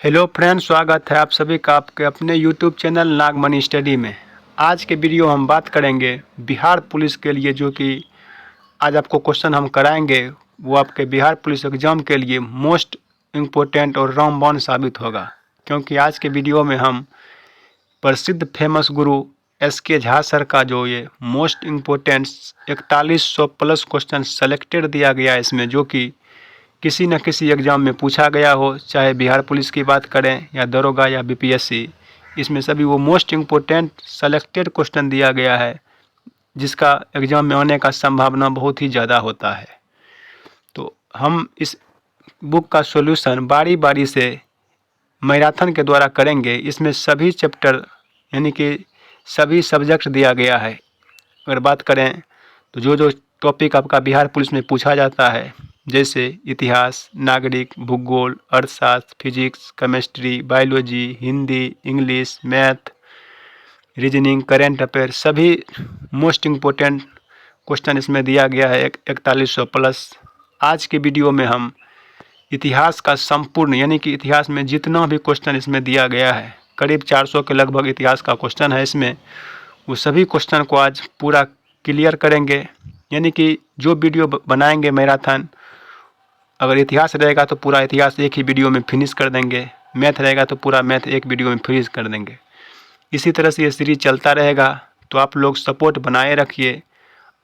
Hello friends, स्वागत है आप सभी का आपके अपने यूट्यूब चैनल नागमणि स्टडी में। आज के वीडियो हम बात करेंगे बिहार पुलिस के लिए, जो कि आज आपको क्वेश्चन हम कराएंगे वो आपके बिहार पुलिस एग्ज़ाम के लिए मोस्ट इम्पोर्टेंट और रामबाण साबित होगा। क्योंकि आज के वीडियो में हम प्रसिद्ध फेमस गुरु SK झा सर का जो ये most important 4100 plus question selected दिया गया है इसमें, जो कि किसी न किसी एग्ज़ाम में पूछा गया हो, चाहे बिहार पुलिस की बात करें या दरोगा या BPSC, इसमें सभी वो मोस्ट इम्पोर्टेंट सेलेक्टेड क्वेश्चन दिया गया है जिसका एग्ज़ाम में आने का संभावना बहुत ही ज़्यादा होता है। तो हम इस बुक का सॉल्यूशन बारी बारी से मैराथन के द्वारा करेंगे। इसमें सभी चैप्टर यानी कि सभी सब्जेक्ट दिया गया है। अगर बात करें तो जो जो टॉपिक आपका बिहार पुलिस में पूछा जाता है, जैसे इतिहास, नागरिक, भूगोल, अर्थशास्त्र, physics, chemistry, biology, Hindi, English, math, reasoning, current affair, सभी मोस्ट इम्पोर्टेंट क्वेश्चन इसमें दिया गया है 4100 प्लस। आज की वीडियो में हम इतिहास का संपूर्ण यानी कि इतिहास में जितना भी क्वेश्चन इसमें दिया गया है, करीब 400 के लगभग इतिहास का क्वेश्चन है इसमें, वो सभी क्वेश्चन को आज पूरा क्लियर करेंगे। यानी कि जो वीडियो बनाएंगे मैराथन, अगर इतिहास रहेगा तो पूरा इतिहास एक ही वीडियो में फिनिश कर देंगे, मैथ रहेगा तो पूरा मैथ एक वीडियो में फिनिश कर देंगे। इसी तरह से ये सीरीज चलता रहेगा। तो आप लोग सपोर्ट बनाए रखिए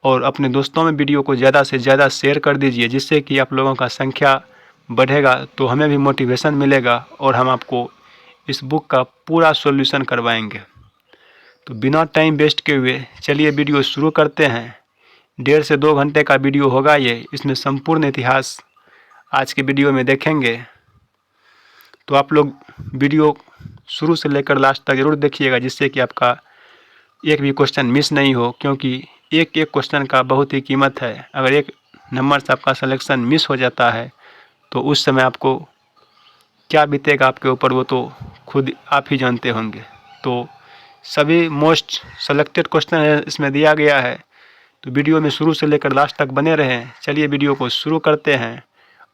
और अपने दोस्तों में वीडियो को ज़्यादा से ज़्यादा शेयर कर दीजिए, जिससे कि आप लोगों का संख्या बढ़ेगा तो हमें भी मोटिवेशन मिलेगा और हम आपको इस बुक का पूरा सॉल्यूशन करवाएंगे। तो बिना टाइम वेस्ट के हुए चलिए वीडियो शुरू करते हैं। 1.5 से 2 घंटे का वीडियो होगा ये। इसमें संपूर्ण इतिहास आज के वीडियो में देखेंगे। तो आप लोग वीडियो शुरू से लेकर लास्ट तक ज़रूर देखिएगा, जिससे कि आपका एक भी क्वेश्चन मिस नहीं हो, क्योंकि एक एक क्वेश्चन का बहुत ही कीमत है। अगर एक नंबर से आपका सिलेक्शन मिस हो जाता है तो उस समय आपको क्या बीतेगा आपके ऊपर, वो तो खुद आप ही जानते होंगे। तो सभी मोस्ट सेलेक्टेड क्वेश्चन है इसमें दिया गया है। तो वीडियो में शुरू से लेकर लास्ट तक बने रहें। चलिए वीडियो को शुरू करते हैं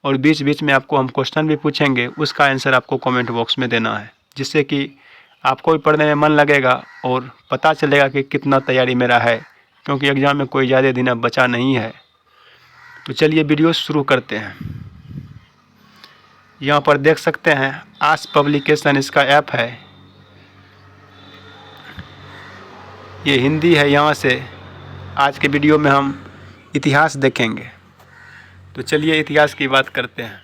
और बीच बीच में आपको हम क्वेश्चन भी पूछेंगे, उसका आंसर आपको कमेंट बॉक्स में देना है, जिससे कि आपको भी पढ़ने में मन लगेगा और पता चलेगा कि कितना तैयारी मेरा है, क्योंकि एग्ज़ाम में कोई ज़्यादा दिन अब बचा नहीं है। तो चलिए वीडियो शुरू करते हैं। यहाँ पर देख सकते हैं आस पब्लिकेशन इसका ऐप है, ये हिंदी है। यहाँ से आज के वीडियो में हम इतिहास देखेंगे। तो चलिए इतिहास की बात करते हैं।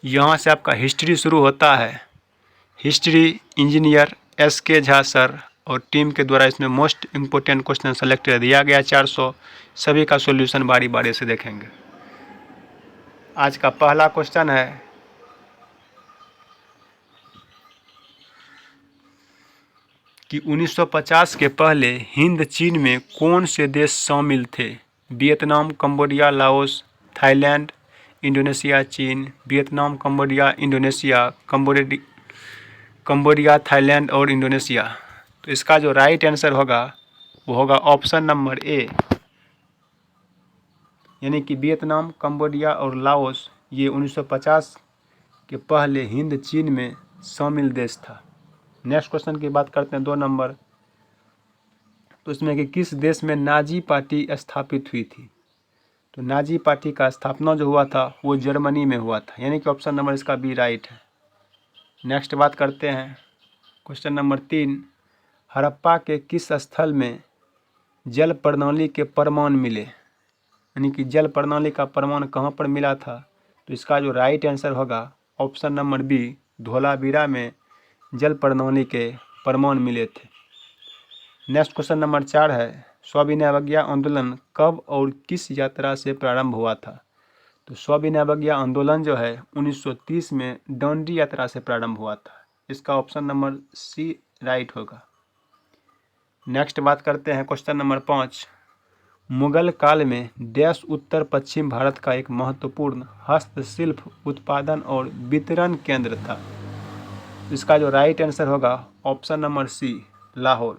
यहाँ से आपका हिस्ट्री शुरू होता है। History engineer SK Jha sir और टीम के द्वारा इसमें मोस्ट इम्पोर्टेंट क्वेश्चन सेलेक्ट दिया गया 400। सभी का सॉल्यूशन बारी बारी से देखेंगे। आज का पहला क्वेश्चन है कि 1950 के पहले हिंद चीन में कौन से देश शामिल थे? Vietnam, Cambodia, Laos, Thailand, Indonesia, चीन। Vietnam, Cambodia, Indonesia, Cambodia, Thailand और इंडोनेशिया। तो इसका जो राइट आंसर होगा वो होगा ऑप्शन नंबर ए, यानी कि वियतनाम, कंबोडिया और लाओस ये 1950 के पहले हिंद चीन में शामिल देश था। नेक्स्ट क्वेश्चन की बात करते हैं 2 नंबर। तो इसमें कि किस देश में नाजी पार्टी स्थापित हुई थी? तो नाजी पार्टी का स्थापना जो हुआ था वो जर्मनी में हुआ था, यानी कि ऑप्शन नंबर इसका बी राइट है। नेक्स्ट बात करते हैं क्वेश्चन नंबर 3। हड़प्पा के किस स्थल में जल प्रणाली के प्रमाण मिले? यानी कि जल प्रणाली का प्रमाण कहाँ पर मिला था? तो इसका जो राइट आंसर होगा ऑप्शन नंबर बी, धोलावीरा में जल प्रणाली के प्रमाण मिले थे। नेक्स्ट क्वेश्चन नंबर 4 है, सविनय अवज्ञा आंदोलन कब और किस यात्रा से प्रारंभ हुआ था? तो सविनय अवज्ञा आंदोलन जो है 1930 में दांडी यात्रा से प्रारंभ हुआ था। इसका ऑप्शन नंबर सी राइट होगा। नेक्स्ट बात करते हैं क्वेश्चन नंबर 5। मुगल काल में डैश उत्तर पश्चिम भारत का एक महत्वपूर्ण हस्तशिल्प उत्पादन और वितरण केंद्र था? इसका जो राइट आंसर होगा ऑप्शन नंबर सी, लाहौर।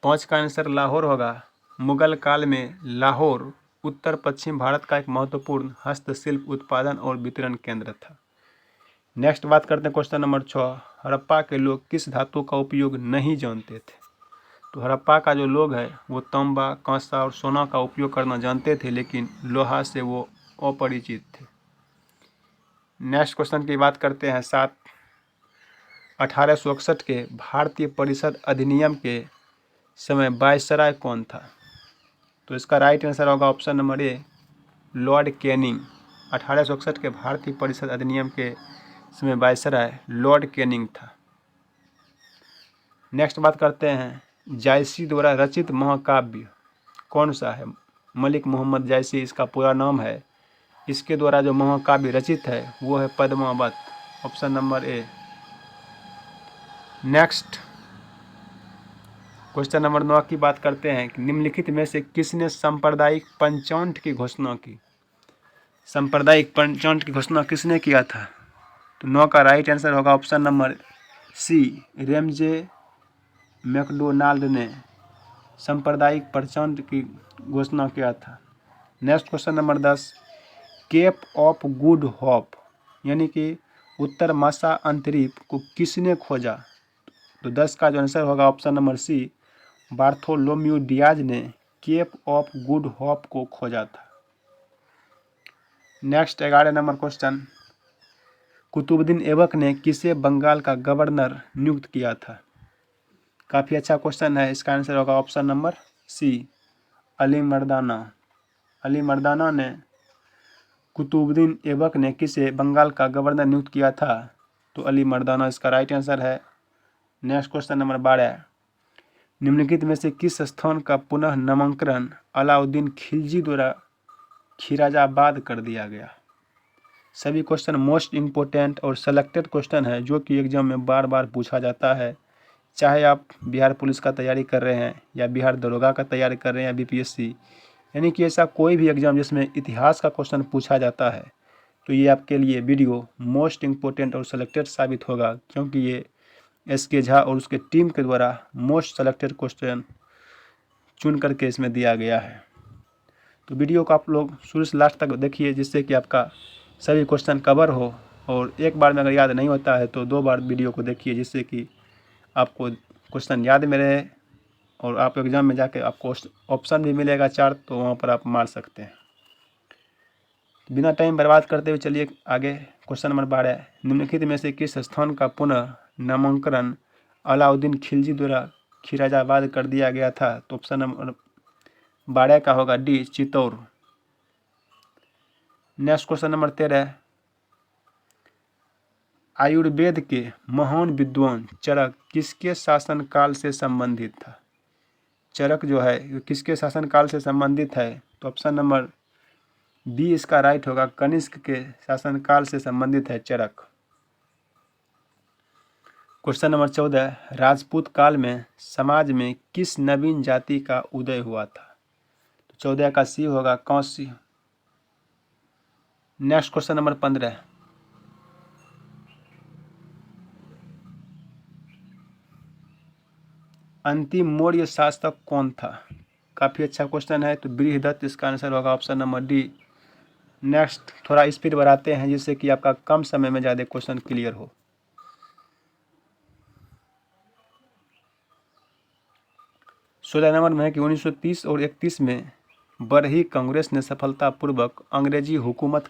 पाँच का आंसर लाहौर होगा। मुगल काल में लाहौर उत्तर पश्चिम भारत का एक महत्वपूर्ण हस्तशिल्प उत्पादन और वितरण केंद्र था। नेक्स्ट बात करते हैं क्वेश्चन नंबर 6। हड़प्पा के लोग किस धातु का उपयोग नहीं जानते थे? तो हड़प्पा का जो लोग है वो तांबा, कांसा और सोना का उपयोग करना जानते थे, लेकिन लोहा से वो अपरिचित थे। नेक्स्ट क्वेश्चन की बात करते हैं 7। 1861 के भारतीय परिषद अधिनियम के समय वायसराय कौन था? तो इसका राइट आंसर होगा ऑप्शन नंबर ए, लॉर्ड कैनिंग। 1861 के भारतीय परिषद अधिनियम के समय वायसराय लॉर्ड कैनिंग था। नेक्स्ट बात करते हैं जायसी द्वारा रचित महाकाव्य कौन सा है? मलिक मोहम्मद जायसी इसका पूरा नाम है। इसके द्वारा जो महाकाव्य रचित है वो है Padmavat, option number A. Next question number 9 की बात करते हैं कि निम्नलिखित में से किसने सांप्रदायिक पंचांग की घोषणा की? सांप्रदायिक पंचांग की घोषणा किसने किया था? तो 9 का राइट आंसर होगा option number C, Ramsay MacDonald ने सांप्रदायिक पंचांग की घोषणा किया था। Next question number 10। Cape of Good Hope यानी कि उत्तर मासा अंतरीप को किसने खोजा? तो 10 का जो आंसर होगा option number C, Bartholomew Dias ने केप ऑफ गुड होप को खोजा था। Next 11 number question. Qutubuddin Aibak ने किसे बंगाल का गवर्नर नियुक्त किया था? काफ़ी अच्छा क्वेश्चन है। इसका आंसर होगा ऑप्शन नंबर सी, अली मर्दाना। अली मर्दाना ने कुतुबुद्दीन ऐबक ने किसे बंगाल का गवर्नर नियुक्त किया था? तो अली मर्दाना इसका राइट आंसर है। Next question number 12। निम्नलिखित में से किस स्थान का पुनः नामकरण अलाउद्दीन खिलजी द्वारा खिराजाबाद कर दिया गया? सभी क्वेश्चन मोस्ट इम्पोर्टेंट और सेलेक्टेड क्वेश्चन है जो कि एग्जाम में बार बार पूछा जाता है। चाहे आप बिहार पुलिस का तैयारी कर रहे हैं या बिहार दरोगा का तैयारी कर रहे हैं या बीपीएससी, यानी कि ऐसा कोई भी एग्जाम जिसमें इतिहास का क्वेश्चन पूछा जाता है तो ये आपके लिए वीडियो मोस्ट इम्पोर्टेंट और सेलेक्टेड साबित होगा, क्योंकि ये एसके झा और उसके टीम के द्वारा मोस्ट सेलेक्टेड क्वेश्चन चुन करके इसमें दिया गया है। तो वीडियो को आप लोग शुरू से लास्ट तक देखिए, जिससे कि आपका सभी क्वेश्चन कवर हो, और एक बार में अगर याद नहीं होता है तो 2 बार वीडियो को देखिए, जिससे कि आपको क्वेश्चन याद में रहे और आप एग्जाम में जाके आपको ऑप्शन भी मिलेगा 4, तो वहाँ पर आप मार सकते हैं। बिना टाइम बर्बाद करते हुए चलिए आगे। Question number 12। निम्नलिखित में से किस स्थान का पुनः नामकरण अलाउद्दीन खिलजी द्वारा खिराजाबाद कर दिया गया था? तो ऑप्शन नंबर 12 का होगा D, Chittor. Next question number 13। Ayurveda के महान विद्वान चरक किसके शासनकाल से संबंधित था? चरक जो है किसके शासनकाल से संबंधित है? तो ऑप्शन नंबर बी इसका राइट होगा, कनिष्क के शासनकाल से संबंधित है चरक। Question number 14। राजपूत काल में समाज में किस नवीन जाति का उदय हुआ था? तो 14 का सी होगा, कौशी। Next question number 15। अंतिम मौर्य शासक कौन था? काफ़ी अच्छा क्वेश्चन है। तो बृहदत्त इसका आंसर होगा ऑप्शन नंबर डी। नेक्स्ट थोड़ा स्पीड बढ़ाते हैं जिससे कि आपका कम समय में ज़्यादा क्वेश्चन क्लियर हो। 16 नंबर में है कि 1930 और 31 में बरही कांग्रेस ने सफलतापूर्वक अंग्रेजी हुकूमत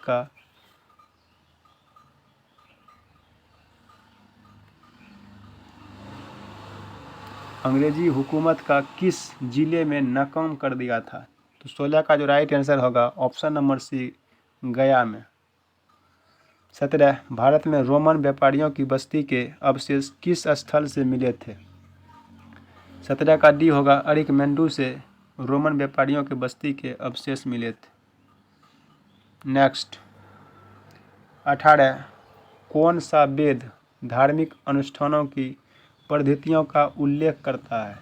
का किस जिले में नाकाम कर दिया था? तो 16 का जो राइट आंसर होगा ऑप्शन नंबर सी, गया में। 17। भारत में रोमन व्यापारियों की बस्ती के अवशेष किस स्थल से मिले थे? 17 का डी होगा, अरिकमेंडू से रोमन व्यापारियों के बस्ती के अवशेष मिले थे। नेक्स्ट 18। कौन सा वेद धार्मिक अनुष्ठानों की पद्धतियों का उल्लेख करता है?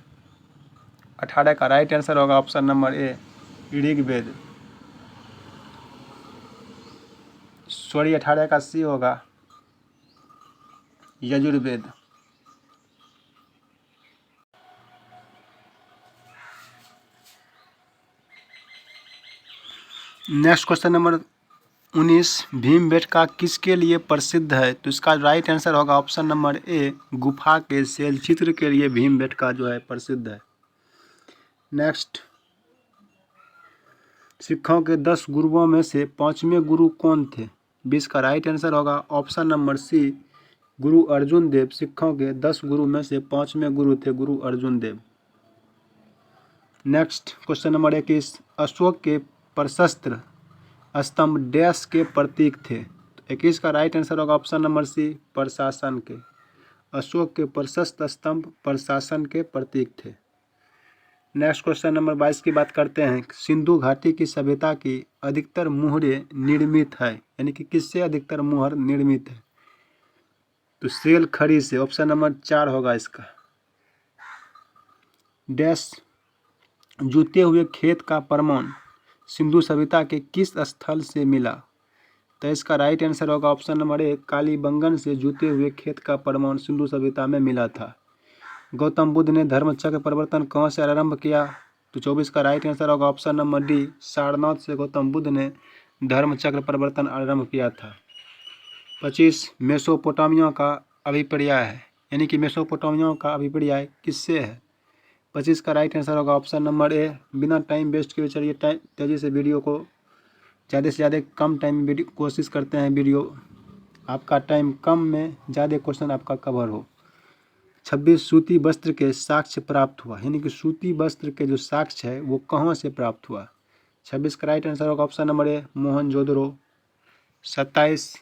18 का राइट आंसर होगा option number A, Rigveda. Sorry 18 का सी होगा Yajurveda. Next question number 19, Bhimbetka किसके लिए प्रसिद्ध है? तो इसका राइट आंसर होगा ऑप्शन नंबर ए, गुफा के शैल चित्र के लिए भीमबेटका जो है प्रसिद्ध है। नेक्स्ट, सिखों के 10 गुरुओं में से 5वें गुरु कौन थे? 20 का राइट आंसर होगा ऑप्शन नंबर सी, गुरु अर्जुन देव। सिखों के 10 गुरु में से 5वें गुरु थे गुरु अर्जुन देव। नेक्स्ट क्वेश्चन नंबर 21, अशोक के प्रशस्त्र स्तंभ डैश के प्रतीक थे? तो 21 का राइट आंसर होगा ऑप्शन नंबर सी, प्रशासन के। अशोक के प्रशस्त स्तंभ प्रशासन के प्रतीक थे। नेक्स्ट क्वेश्चन नंबर 22 की बात करते हैं। सिंधु घाटी की सभ्यता की अधिकतर मुहरें निर्मित है, यानी कि किससे अधिकतर मुहर निर्मित है? तो सेल खड़ी से। ऑप्शन नंबर 4 होगा इसका। डैश जूते हुए खेत का प्रमाण सिंधु सभ्यता के किस स्थल से मिला? तो इसका राइट आंसर होगा ऑप्शन नंबर ए, कालीबंगन से जूते हुए खेत का प्रमाण सिंधु सभ्यता में मिला था। गौतम बुद्ध ने धर्मचक्र परिवर्तन कहाँ से आरंभ किया? तो 24 का राइट आंसर होगा ऑप्शन नंबर डी, सारनाथ से गौतम बुद्ध ने धर्मचक्र परिवर्तन आरंभ किया था। 25, मेसोपोटामिया का अभिप्राय है, यानी कि मेसोपोटामिया का अभिप्राय किससे है? 25 का राइट आंसर होगा ऑप्शन नंबर ए। बिना टाइम वेस्ट किए चलिए तेज़ी से वीडियो को ज़्यादा से ज़्यादा कम टाइम में कोशिश करते हैं वीडियो आपका टाइम कम में ज़्यादा क्वेश्चन आपका कवर हो। 26, सूती वस्त्र के साक्ष्य प्राप्त हुआ, यानी कि सूती वस्त्र के जो साक्ष्य है वो कहाँ से प्राप्त हुआ? 26 का राइट आंसर होगा ऑप्शन नंबर ए, मोहनजोदड़ो। 27,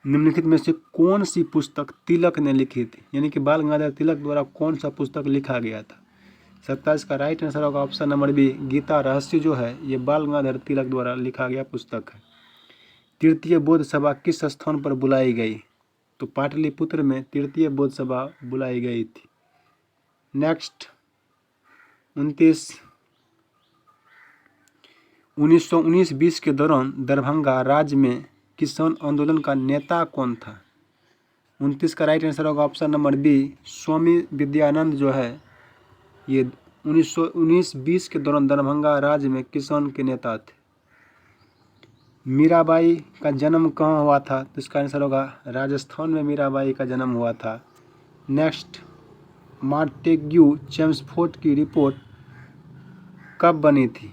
निम्नलिखित में से कौन सी पुस्तक तिलक ने लिखी थी, यानी कि बाल गंगाधर तिलक द्वारा कौन सा पुस्तक लिखा गया था? 27 का राइट आंसर होगा ऑप्शन नंबर बी, गीता रहस्य जो है ये बाल गंगाधर तिलक द्वारा लिखा गया पुस्तक है। तृतीय बौद्ध सभा किस स्थान पर बुलाई गई? तो पाटलिपुत्र में तृतीय बौद्ध सभा बुलाई गई थी। नेक्स्ट 29, 1919-20 के दौरान दरभंगा राज्य में किसान आंदोलन का नेता कौन था? 29 का राइट आंसर होगा ऑप्शन नंबर बी, स्वामी विद्यानंद जो है ये 1919-20 के दौरान दरभंगा राज्य में किसान के नेता थे। मीराबाई का जन्म कहाँ हुआ था? तो इसका आंसर होगा राजस्थान में मीराबाई का जन्म हुआ था। नेक्स्ट, मॉन्टेग्यू चेम्सफोर्ड की रिपोर्ट कब बनी थी?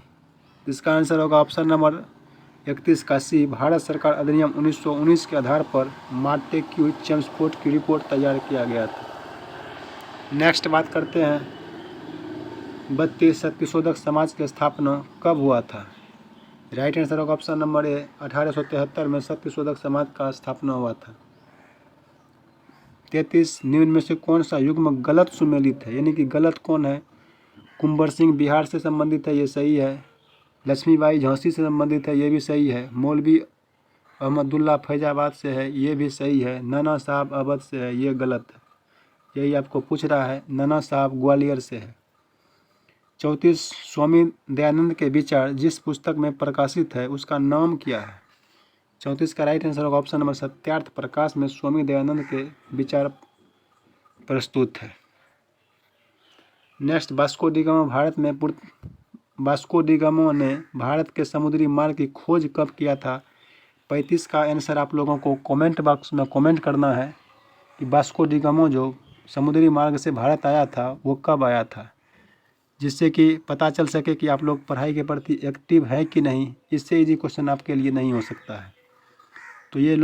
इसका आंसर होगा ऑप्शन नंबर 31 का सी, भारत सरकार अधिनियम 1919 के आधार पर मॉन्टेग्यू चेम्सफोर्ड की रिपोर्ट तैयार किया गया था। नेक्स्ट बात करते हैं 32, सत्यशोधक समाज की स्थापना कब हुआ था? राइट आंसर होगा ऑप्शन नंबर ए, 1873 में सत्यशोधक समाज का स्थापना हुआ था। 33, निम्न में से कौन सा युग्म गलत सुमेलित है, यानी कि गलत कौन है? कुंवर सिंह बिहार से संबंधित है, ये सही है। लक्ष्मीबाई झांसी से संबंधित है, ये भी सही है। मौलवी अहमदुल्ला फैजाबाद से है, ये भी सही है। नाना साहब अवध से है, ये गलत है। यही आपको पूछ रहा है, नाना साहब ग्वालियर से है। 34, स्वामी दयानंद के विचार जिस पुस्तक में प्रकाशित है उसका नाम क्या है? 34 का राइट आंसर होगा ऑप्शन नंबर सत्यार्थ प्रकाश में स्वामी दयानंद के विचार प्रस्तुत है। नेक्स्ट, वास्को डी गामा ने भारत के समुद्री मार्ग की खोज कब किया था? 35 का आंसर आप लोगों को कमेंट बॉक्स में कमेंट करना है कि वास्को डी गामा जो समुद्री मार्ग से भारत आया था वो कब आया था, जिससे कि पता चल सके कि आप लोग पढ़ाई के प्रति एक्टिव है कि नहीं। इससे इजी क्वेश्चन आपके लिए नहीं हो सकता है। तो ये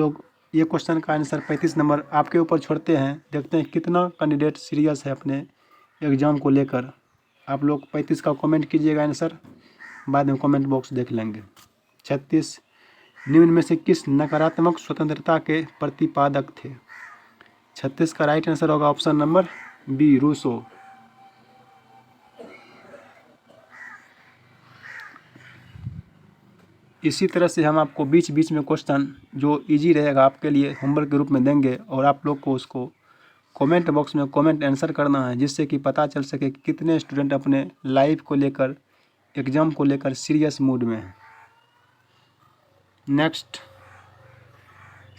क्वेश्चन का आंसर 35 नंबर आपके ऊपर छोड़ते हैं, देखते हैं कितना कैंडिडेट सीरियस है अपने एग्ज़ाम को लेकर। आप लोग 35 का कमेंट कीजिएगा आंसर, बाद में कमेंट बॉक्स देख लेंगे। 36, निम्न में से किस नकारात्मक स्वतंत्रता के प्रतिपादक थे? 36 का राइट आंसर होगा ऑप्शन नंबर बी, रूसो। इसी तरह से हम आपको बीच बीच में क्वेश्चन जो इजी रहेगा आपके लिए होमवर्क के रूप में देंगे और आप लोग को उसको कमेंट बॉक्स में कमेंट आंसर करना है, जिससे कि पता चल सके कि कितने स्टूडेंट अपने लाइफ को लेकर एग्ज़ाम को लेकर सीरियस मूड में हैं। नेक्स्ट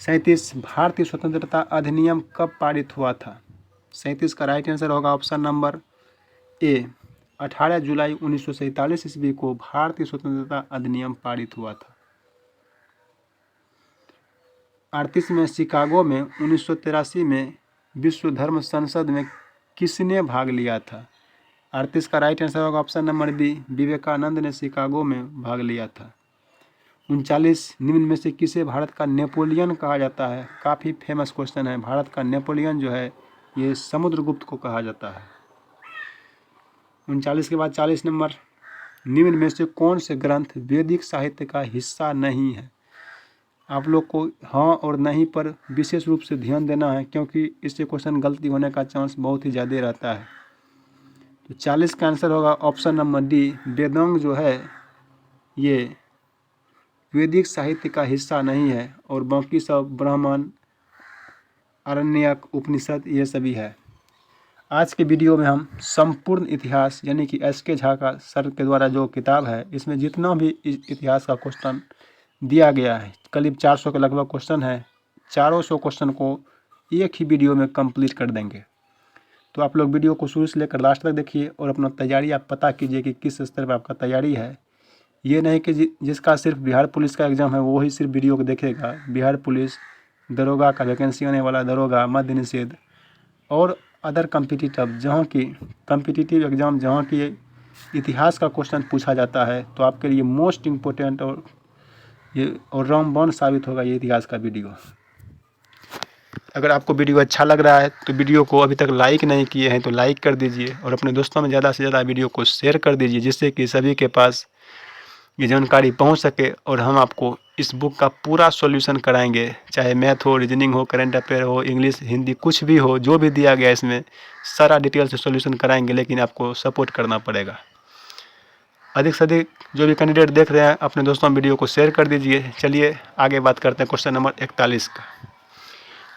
37 भारतीय स्वतंत्रता अधिनियम कब पारित हुआ था? 37 का राइट आंसर होगा ऑप्शन नंबर ए 18 जुलाई 1947 ईस्वी को भारतीय स्वतंत्रता अधिनियम पारित हुआ था। 38 में शिकागो में 1983 में विश्व धर्म संसद में किसने भाग लिया था? 38 का राइट आंसर होगा ऑप्शन नंबर बी विवेकानंद ने शिकागो में भाग लिया था। 39 निम्न में से किसे भारत का नेपोलियन कहा जाता है? काफ़ी फेमस क्वेश्चन है। भारत का नेपोलियन जो है ये समुद्रगुप्त को कहा जाता है। 39 के बाद 40 नंबर निम्न में से कौन से ग्रंथ वैदिक साहित्य का हिस्सा नहीं है? आप लोग को हाँ और नहीं पर विशेष रूप से ध्यान देना है, क्योंकि इससे क्वेश्चन गलती होने का चांस बहुत ही ज़्यादा रहता है। तो 40 का आंसर होगा ऑप्शन नंबर डी वेदांग जो है ये वैदिक साहित्य का हिस्सा नहीं है, और बाकी सब ब्राह्मण, आरण्यक, उपनिषद ये सभी है। आज के वीडियो में हम संपूर्ण इतिहास यानी कि एस.के. झा का सर के द्वारा जो किताब है इसमें जितना भी इतिहास का क्वेश्चन दिया गया है करीब 400 के लगभग क्वेश्चन है, 400 क्वेश्चन को एक ही वीडियो में कंप्लीट कर देंगे। तो आप लोग वीडियो को शुरू से लेकर लास्ट तक देखिए और अपना तैयारी आप पता कीजिए कि किस स्तर पर आपका तैयारी है। ये नहीं कि जिसका सिर्फ बिहार पुलिस का एग्ज़ाम है वो ही सिर्फ वीडियो को देखेगा। बिहार पुलिस, दरोगा का वैकेंसी आने वाला, दरोगा, मद्य निषेध और अदर कम्पिटिटिव एग्ज़ाम जहाँ की इतिहास का क्वेश्चन पूछा जाता है, तो आपके लिए मोस्ट इम्पोर्टेंट और रामबाण साबित होगा ये इतिहास का वीडियो। अगर आपको वीडियो अच्छा लग रहा है तो वीडियो को अभी तक लाइक नहीं किए हैं तो लाइक कर दीजिए और अपने दोस्तों में ज़्यादा से ज़्यादा वीडियो को शेयर कर दीजिए, जिससे कि सभी के पास ये जानकारी पहुंच सके और हम आपको इस बुक का पूरा सॉल्यूशन कराएंगे। चाहे मैथ हो, रीजनिंग हो, करंट अफेयर हो, इंग्लिश, हिंदी, कुछ भी हो, जो भी दिया गया इसमें सारा डिटेल से सॉल्यूशन कराएंगे, लेकिन आपको सपोर्ट करना पड़ेगा। अधिक से अधिक जो भी कैंडिडेट देख रहे हैं अपने दोस्तों वीडियो को शेयर कर दीजिए। चलिए आगे बात करते हैं क्वेश्चन नंबर 41 का।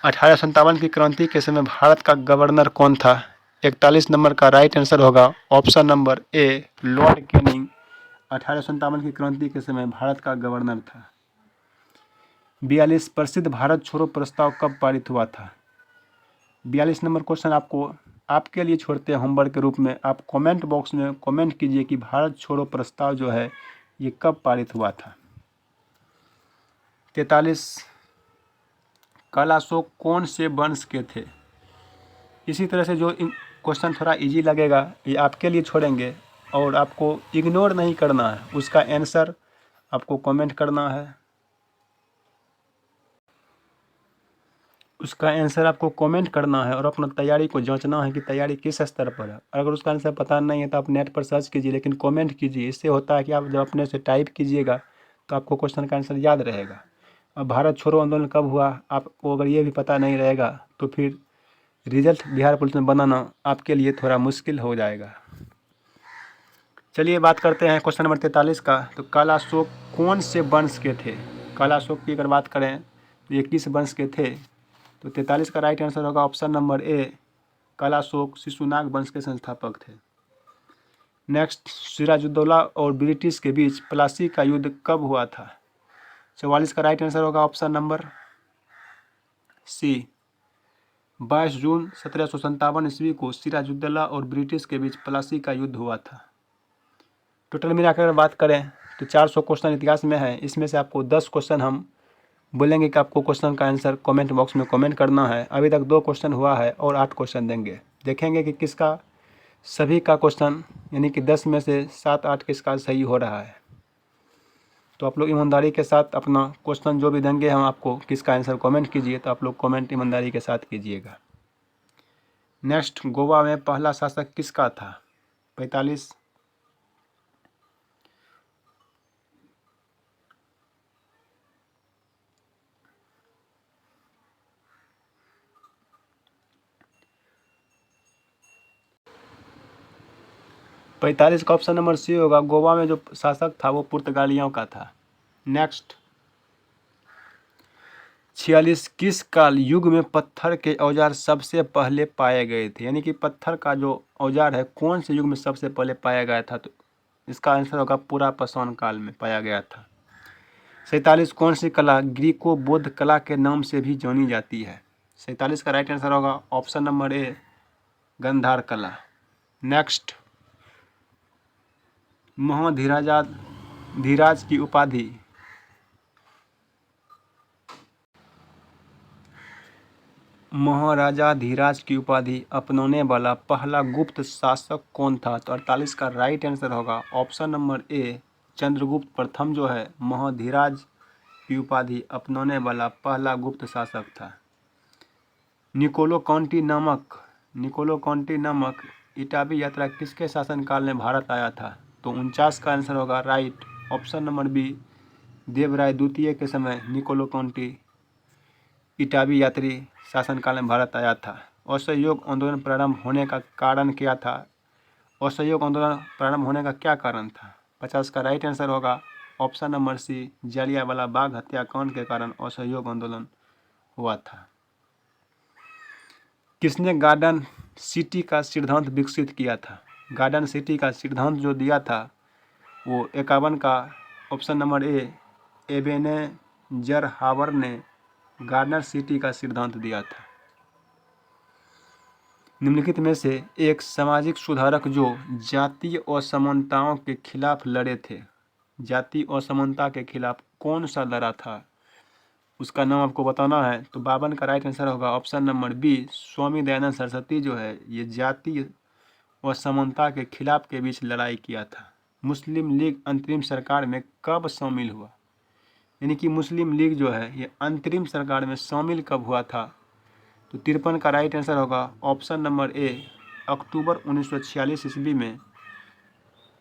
1857 की क्रांति के समय भारत का गवर्नर कौन था? 41 नंबर का राइट आंसर होगा ऑप्शन नंबर ए लॉर्ड कैनिंग 1857 की क्रांति के समय भारत का गवर्नर था। 42 प्रसिद्ध भारत छोड़ो प्रस्ताव कब पारित हुआ था? 42 नंबर क्वेश्चन आपके लिए छोड़ते हैं होमवर्क के रूप में। आप कमेंट बॉक्स में कमेंट कीजिए कि भारत छोड़ो प्रस्ताव जो है ये कब पारित हुआ था। 43 कलाशोक कौन से वंश के थे? इसी तरह से जो क्वेश्चन थोड़ा इजी लगेगा ये आपके लिए छोड़ेंगे और आपको इग्नोर नहीं करना है, उसका आंसर आपको कमेंट करना है। उसका आंसर आपको कमेंट करना है और अपना तैयारी को जांचना है कि तैयारी किस स्तर पर है। अगर उसका आंसर पता नहीं है तो आप नेट पर सर्च कीजिए, लेकिन कमेंट कीजिए। इससे होता है कि आप जब अपने से टाइप कीजिएगा तो आपको क्वेश्चन का आंसर याद रहेगा। अब भारत छोड़ो आंदोलन कब हुआ आपको अगर ये भी पता नहीं रहेगा तो फिर रिजल्ट बिहार पुलिस में बनाना आपके लिए थोड़ा मुश्किल हो जाएगा। चलिए बात करते हैं क्वेश्चन नंबर 43 का। तो कालाशोक कौन से वंश के थे? कालाशोक की अगर बात करें तो ये किस वंश के थे? तो 43 का राइट आंसर होगा option number A Kalashoka Shishunaga वंश के संस्थापक थे। नेक्स्ट सिराजुद्दौला और ब्रिटिश के बीच प्लासी का युद्ध कब हुआ था? 44 का राइट आंसर होगा ऑप्शन नंबर सी 22 जून 1757 ईस्वी को सिराजुद्दौला और ब्रिटिश के बीच प्लासी का युद्ध हुआ था। टोटल मिलाकर बात करें तो 400 क्वेश्चन इतिहास में है। इसमें से आपको 10 क्वेश्चन हम बोलेंगे कि आपको क्वेश्चन का आंसर कमेंट बॉक्स में कमेंट करना है। अभी तक 2 क्वेश्चन हुआ है और 8 क्वेश्चन देंगे। देखेंगे कि किसका सभी का क्वेश्चन यानी कि 10 में से 7-8 किसका सही हो रहा है। तो आप लोग ईमानदारी के साथ अपना क्वेश्चन जो भी देंगे हम आपको किसका आंसर कमेंट कीजिए, तो आप लोग कमेंट ईमानदारी के साथ कीजिएगा। नेक्स्ट गोवा में पहला शासक किसका था? 45 45 का ऑप्शन नंबर सी होगा। गोवा में जो शासक था वो पुर्तगालियों का था। नेक्स्ट 46 किस काल युग में पत्थर के औजार सबसे पहले पाए गए थे? यानी कि पत्थर का जो औजार है कौन से युग में सबसे पहले पाया गया था? तो इसका आंसर होगा पुरा पाषाण काल में पाया गया था। 47 कौन सी कला ग्रीको बौद्ध कला के नाम से भी जानी जाती है? 47 का राइट आंसर होगा ऑप्शन नंबर ए, गंधार कला। नेक्स्ट, धीराज की उपाधि महाराजा धीराज की उपाधि अपनाने वाला पहला गुप्त शासक कौन था? तो 48 का राइट आंसर होगा ऑप्शन नंबर ए, चंद्रगुप्त प्रथम जो है महाधीराज की उपाधि अपनाने वाला पहला गुप्त शासक था। निकोलो कॉन्टी नामक इटावी यात्रा किसके शासनकाल में भारत आया था? तो 49 का आंसर होगा right option number B, Devaraya द्वितीय के समय निकोलो कॉन्टी इटावी यात्री शासनकाल में भारत आया था। असहयोग आंदोलन प्रारंभ होने का कारण क्या था? असहयोग आंदोलन प्रारंभ होने का क्या कारण था? 50 का राइट आंसर होगा ऑप्शन नंबर सी, जलियांवाला बाग हत्याकांड के कारण असहयोग आंदोलन हुआ था। किसने गार्डन सिटी का सिद्धांत विकसित किया था? गार्डन सिटी का सिद्धांत जो दिया था वो 51 का ऑप्शन नंबर ए, एबेनेजर हावर ने गार्डन सिटी का सिद्धांत दिया था। निम्नलिखित में से एक सामाजिक सुधारक जो जातीय असमानताओं के खिलाफ लड़े थे, जातीय असमानता के खिलाफ कौन सा लड़ा था, उसका नाम आपको बताना है। तो 52 का राइट आंसर होगा option number B, Swami Dayanand Saraswati जो है ये जातीय असमानता के खिलाफ के बीच लड़ाई किया था। मुस्लिम लीग अंतरिम सरकार में कब शामिल हुआ? यानी कि मुस्लिम लीग जो है ये अंतरिम सरकार में शामिल कब हुआ था? तो 53 का राइट आंसर होगा ऑप्शन नंबर ए, अक्टूबर 1946 ईस्वी में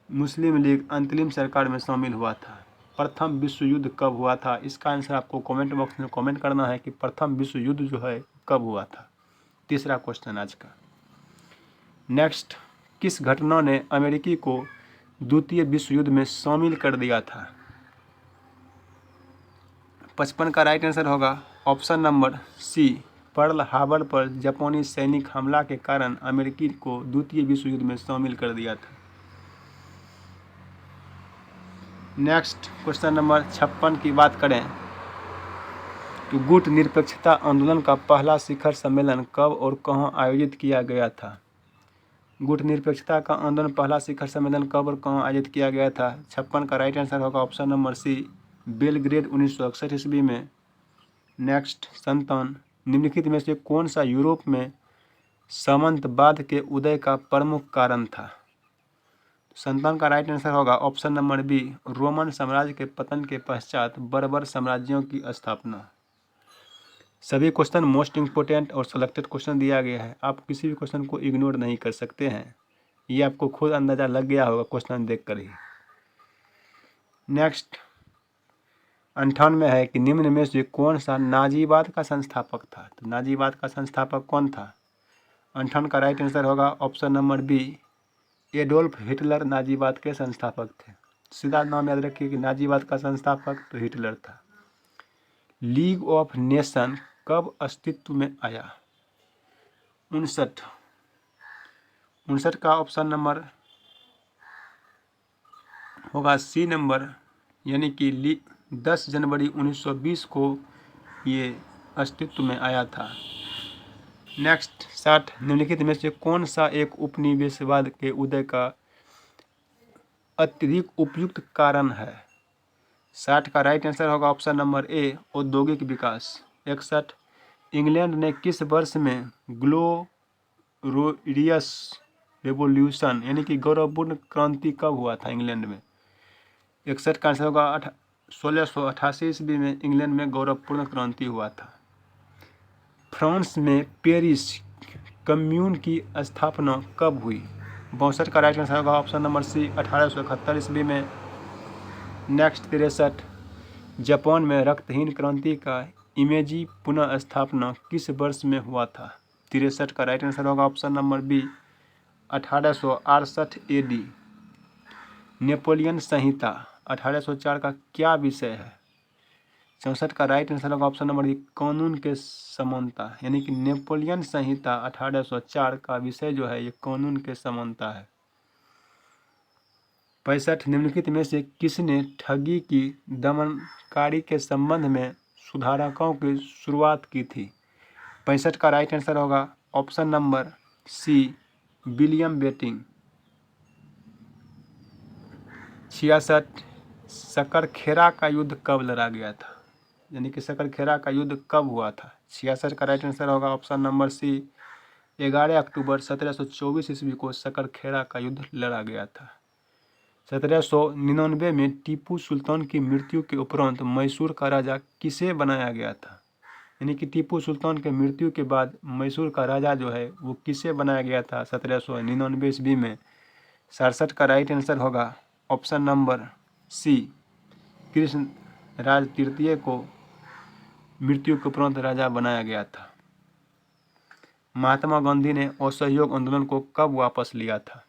मुस्लिम लीग अंतरिम सरकार में शामिल हुआ था। प्रथम विश्व युद्ध कब हुआ था? इसका आंसर आपको कमेंट बॉक्स में कमेंट करना है कि प्रथम विश्व युद्ध जो है कब हुआ था। तीसरा क्वेश्चन आज का। नेक्स्ट, किस घटना ने अमेरिकी को द्वितीय विश्व युद्ध में शामिल कर दिया था? 55 का राइट आंसर होगा option number C, Pearl Harbor पर जापानी सैनिक हमला के कारण अमेरिकी को द्वितीय विश्व युद्ध में शामिल कर दिया था। नेक्स्ट क्वेश्चन नंबर 56 की बात करें तो गुट निरपेक्षता आंदोलन का पहला शिखर सम्मेलन कब और कहां आयोजित किया गया था? गुट निरपेक्षता का आंदोलन पहला शिखर सम्मेलन कब और कहां आयोजित किया गया था? 56 का राइट आंसर होगा ऑप्शन नंबर सी, बेलग्रेड 1961 ईस्वी में। नेक्स्ट, संतान निम्नलिखित में से कौन सा यूरोप में सामंतवाद के उदय का प्रमुख कारण था? संतान का राइट आंसर होगा ऑप्शन नंबर बी, रोमन साम्राज्य के पतन के पश्चात बर्बर साम्राज्यों की स्थापना। सभी क्वेश्चन मोस्ट इंपोर्टेंट और सिलेक्टेड क्वेश्चन दिया गया है, आप किसी भी क्वेश्चन को इग्नोर नहीं कर सकते हैं, ये आपको खुद अंदाजा लग गया होगा क्वेश्चन देखकर ही। नेक्स्ट 98 है कि निम्न में से कौन सा नाजीवाद का संस्थापक था? तो नाजीवाद का संस्थापक कौन था? 58 का राइट आंसर होगा option number B, Adolf Hitler नाजीवाद के संस्थापक थे। सीधा नाम याद रखिए कि नाजीवाद का संस्थापक तो हिटलर था। लीग ऑफ नेशन कब अस्तित्व में आया? 59 का ऑप्शन नंबर होगा सी नंबर, यानी कि 10 जनवरी 1920 को ये अस्तित्व में आया था। नेक्स्ट 60 निम्नलिखित में से कौन सा एक उपनिवेशवाद के उदय का अत्यधिक उपयुक्त कारण है? 60 का राइट आंसर होगा ऑप्शन नंबर ए, औद्योगिक विकास। 61 इंग्लैंड ने किस वर्ष में ग्लोरियस रेवोल्यूशन यानी कि गौरवपूर्ण क्रांति कब हुआ था इंग्लैंड में? 61 का आंसर होगा 1688 ईस्वी में इंग्लैंड में गौरवपूर्ण क्रांति हुआ था। फ्रांस में पेरिस कम्यून की स्थापना कब हुई? 62 का राइट आंसर होगा ऑप्शन नंबर सी, 1871 ईस्वी में। नेक्स्ट 63 जापान में रक्तहीन क्रांति का इमेजी पुनः स्थापना किस वर्ष में हुआ था? 63 का राइट आंसर होगा option number B, 1868 AD। Napoleon संहिता 1804 का क्या विषय है? 64 का राइट आंसर होगा ऑप्शन नंबर डी, कानून के समानता, यानी कि नेपोलियन संहिता 1804 का विषय जो है ये कानून के समानता है। 65 निम्नलिखित में से किसने ठगी की दमनकारी के संबंध में सुधारकों की शुरुआत की थी? 65 का राइट आंसर होगा option number C, William Bentinck. 66 Sakarkhera का युद्ध कब लड़ा गया था? यानी कि सकरखेरा का युद्ध कब हुआ था? 66 का राइट आंसर होगा ऑप्शन नंबर सी, 11 अक्टूबर 1724 ईस्वी को सकरखेरा का युद्ध लड़ा गया था। 1799 में टीपू सुल्तान की मृत्यु के उपरांत मैसूर का राजा किसे बनाया गया था? यानी कि टीपू सुल्तान के मृत्यु के बाद मैसूर का राजा जो है वो किसे बनाया गया था 1799 ईस्वी में? 67 का राइट आंसर होगा ऑप्शन नंबर सी, कृष्ण राज तृतीय को मृत्यु के उपरांत राजा बनाया गया था। महात्मा गांधी ने असहयोग आंदोलन को कब वापस लिया था?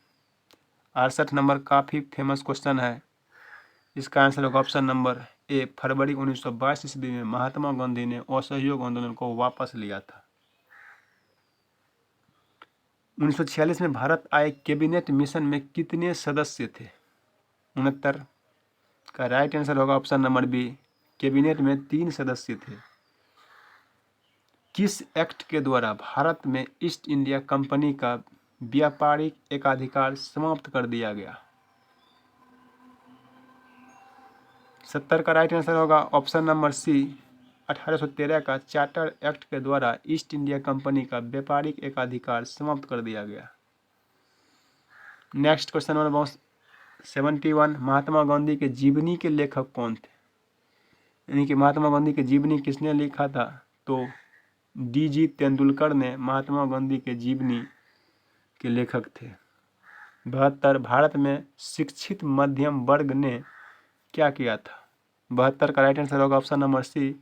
68 नंबर काफ़ी फेमस क्वेश्चन है। इसका आंसर होगा ऑप्शन नंबर ए, फरवरी 1922 ईस्वी में महात्मा गांधी ने असहयोग आंदोलन को वापस लिया था। 1946 में भारत आए कैबिनेट मिशन में कितने सदस्य थे? 69 का राइट आंसर होगा ऑप्शन नंबर बी, कैबिनेट में 3 सदस्य थे। किस एक्ट के द्वारा भारत में ईस्ट इंडिया कंपनी का व्यापारिक एकाधिकार समाप्त कर दिया गया? 70 का राइट आंसर होगा ऑप्शन नंबर सी, 1813 का चार्टर एक्ट के द्वारा ईस्ट इंडिया कंपनी का व्यापारिक एकाधिकार समाप्त कर दिया गया। Next question number 71, Mahatma Gandhi के जीवनी के लेखक कौन थे? यानी कि महात्मा गांधी की जीवनी किसने लिखा था? तो डी.जी. तेंदुलकर ने महात्मा गांधी के जीवनी के लेखक थे। 72, भारत में शिक्षित मध्यम वर्ग ने क्या किया था? 72 का राइट आंसर होगा ऑप्शन नंबर सी,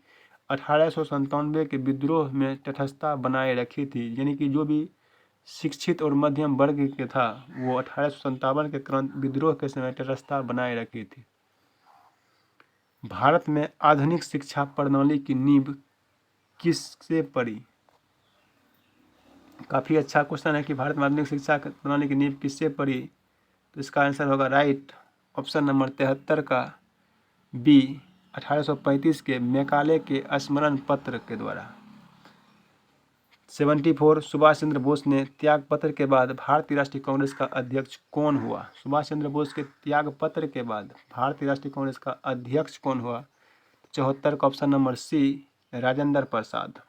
1897 के विद्रोह में तटस्थता बनाए रखी थी। यानी कि जो भी शिक्षित और मध्यम वर्ग के था वो 1857 के क्रांति विद्रोह के समय तटस्थता बनाए रखी थी। भारत में आधुनिक शिक्षा प्रणाली की नींव किससे पड़ी? काफ़ी अच्छा क्वेश्चन है कि भारत में आधुनिक शिक्षा प्रणाली की नींव किससे पड़ी? तो इसका आंसर होगा राइट ऑप्शन नंबर 73 का बी, 1835 के मैकाले के स्मरण पत्र के द्वारा। 74, सुभाष चंद्र बोस ने त्याग पत्र के बाद भारतीय राष्ट्रीय कांग्रेस का अध्यक्ष कौन हुआ? सुभाष चंद्र बोस के त्याग पत्र के बाद भारतीय राष्ट्रीय कांग्रेस का अध्यक्ष कौन हुआ? 74 का ऑप्शन नंबर सी, Rajendra Prasad.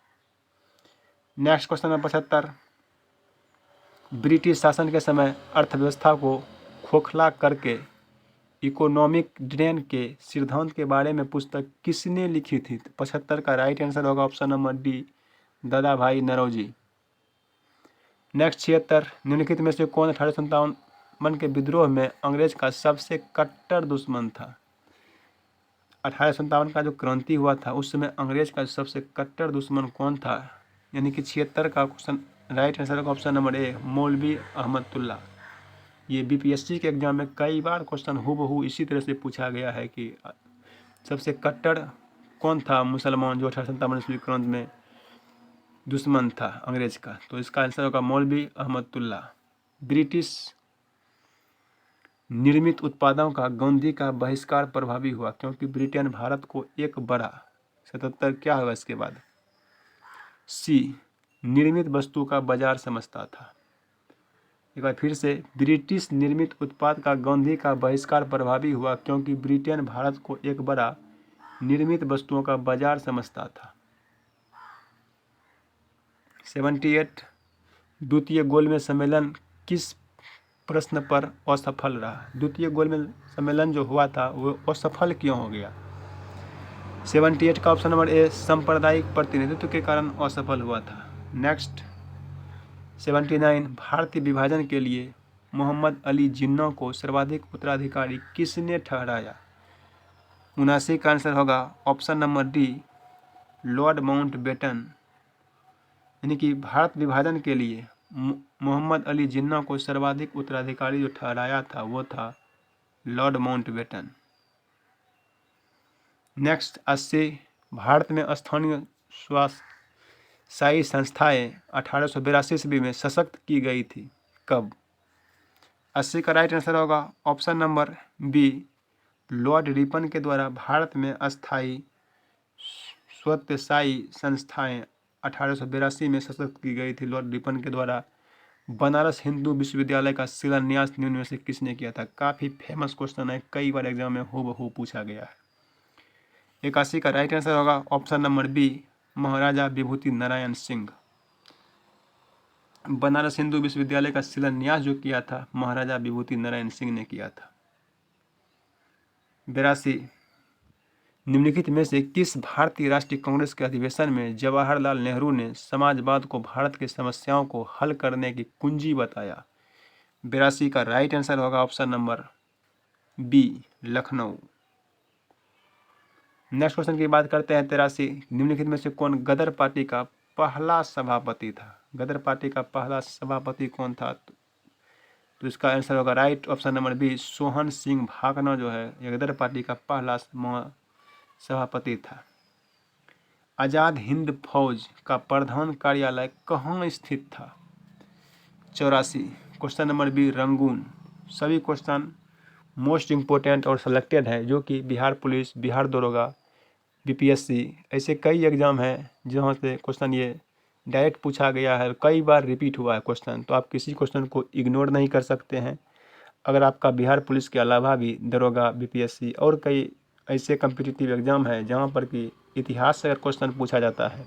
Next question number 75, British शासन के समय अर्थव्यवस्था को खोखला करके इकोनॉमिक ड्रेन के सिद्धांत के बारे में पुस्तक किसने लिखी थी? 75 का राइट आंसर होगा ऑप्शन नंबर डी, दादा भाई नौरोजी। नेक्स्ट 76, निम्नलिखित में से कौन 1857 के विद्रोह में अंग्रेज का सबसे कट्टर दुश्मन था? 1857 का जो क्रांति हुआ था उस समय अंग्रेज का सबसे कट्टर दुश्मन कौन था? यानी कि 76 का क्वेश्चन राइट आंसर होगा ऑप्शन नंबर ए, मौलवी अहमदुल्ला। ये बीपीएससी के एग्जाम में कई बार क्वेश्चन हूबहू इसी तरह से पूछा गया है कि सबसे कट्टर कौन था मुसलमान जो 1857 ईस्वी क्रांति में दुश्मन था अंग्रेज का? तो इसका आंसर होगा मौलवी अहमदुल्ला। ब्रिटिश निर्मित उत्पादों का गांधी का बहिष्कार प्रभावी हुआ क्योंकि ब्रिटेन भारत को एक बड़ा 77 क्या होगा इसके बाद? सी, निर्मित वस्तु का बाजार समझता था। एक बार फिर से, ब्रिटिश निर्मित उत्पाद का गांधी का बहिष्कार प्रभावी हुआ क्योंकि ब्रिटेन भारत को एक बड़ा निर्मित वस्तुओं का बाजार समझता था। 78, द्वितीय गोलमेज सम्मेलन किस प्रश्न पर असफल रहा? द्वितीय गोलमेज सम्मेलन जो हुआ था वो असफल क्यों हो गया? 78 का ऑप्शन नंबर ए, सांप्रदायिक प्रतिनिधित्व के कारण असफल हुआ था। नेक्स्ट 79, भारतीय विभाजन के लिए मोहम्मद अली जिन्ना को सर्वाधिक उत्तराधिकारी किसने ठहराया? 79 का आंसर होगा option number D, Lord Mountbatten. यानी कि भारत विभाजन के लिए मोहम्मद अली जिन्ना को सर्वाधिक उत्तराधिकारी जो ठहराया था वो था लॉर्ड माउंटबेटन। नेक्स्ट 80, भारत में स्थानीय स्वशासी संस्थाएं 1882 ईस्वी में सशक्त की गई थी। कब? 80 का राइट आंसर होगा option number B, Lord Ripon के द्वारा भारत में अस्थायी स्वतःसाई संस्थाएं 1882 में सशक्त की गई थी। लॉर्ड रिपन के द्वारा बनारस हिंदू विश्वविद्यालय का शिलान्यास निम्न में से किसने किया था? काफ़ी फेमस क्वेश्चन है, कई बार एग्जाम में हूबहू पूछा गया है। 81 का राइट आंसर होगा ऑप्शन नंबर बी, महाराजा विभूति नारायण सिंह। बनारस हिंदू विश्वविद्यालय का शिलान्यास जो किया था महाराजा विभूति नारायण सिंह ने किया था। 82, निम्नलिखित में से किस भारतीय राष्ट्रीय कांग्रेस के अधिवेशन में जवाहरलाल नेहरू ने समाजवाद को भारत की समस्याओं को हल करने की कुंजी बताया? 82 का राइट आंसर होगा option number B, Lucknow. Next question की बात करते हैं 83, निम्नलिखित में से कौन गदर पार्टी का पहला सभापति था? गदर पार्टी का पहला सभापति कौन था? तो इसका आंसर होगा right option number B, Sohan Singh Bhakna जो है ये गदर पार्टी का पहला सभापति था। आज़ाद हिंद फौज का प्रधान कार्यालय कहाँ स्थित था? 84, क्वेश्चन नंबर बी, रंगून। सभी क्वेश्चन मोस्ट इम्पोर्टेंट और सेलेक्टेड है जो कि बिहार पुलिस, बिहार दरोगा, बीपीएससी ऐसे कई एग्जाम हैं जहाँ से क्वेश्चन ये डायरेक्ट पूछा गया है, कई बार रिपीट हुआ है क्वेश्चन, तो आप किसी क्वेश्चन को इग्नोर नहीं कर सकते हैं। अगर आपका बिहार पुलिस के अलावा भी दरोगा, बीपीएससी और कई ऐसे कम्पिटिटिव एग्जाम है जहाँ पर कि इतिहास से अगर क्वेश्चन पूछा जाता है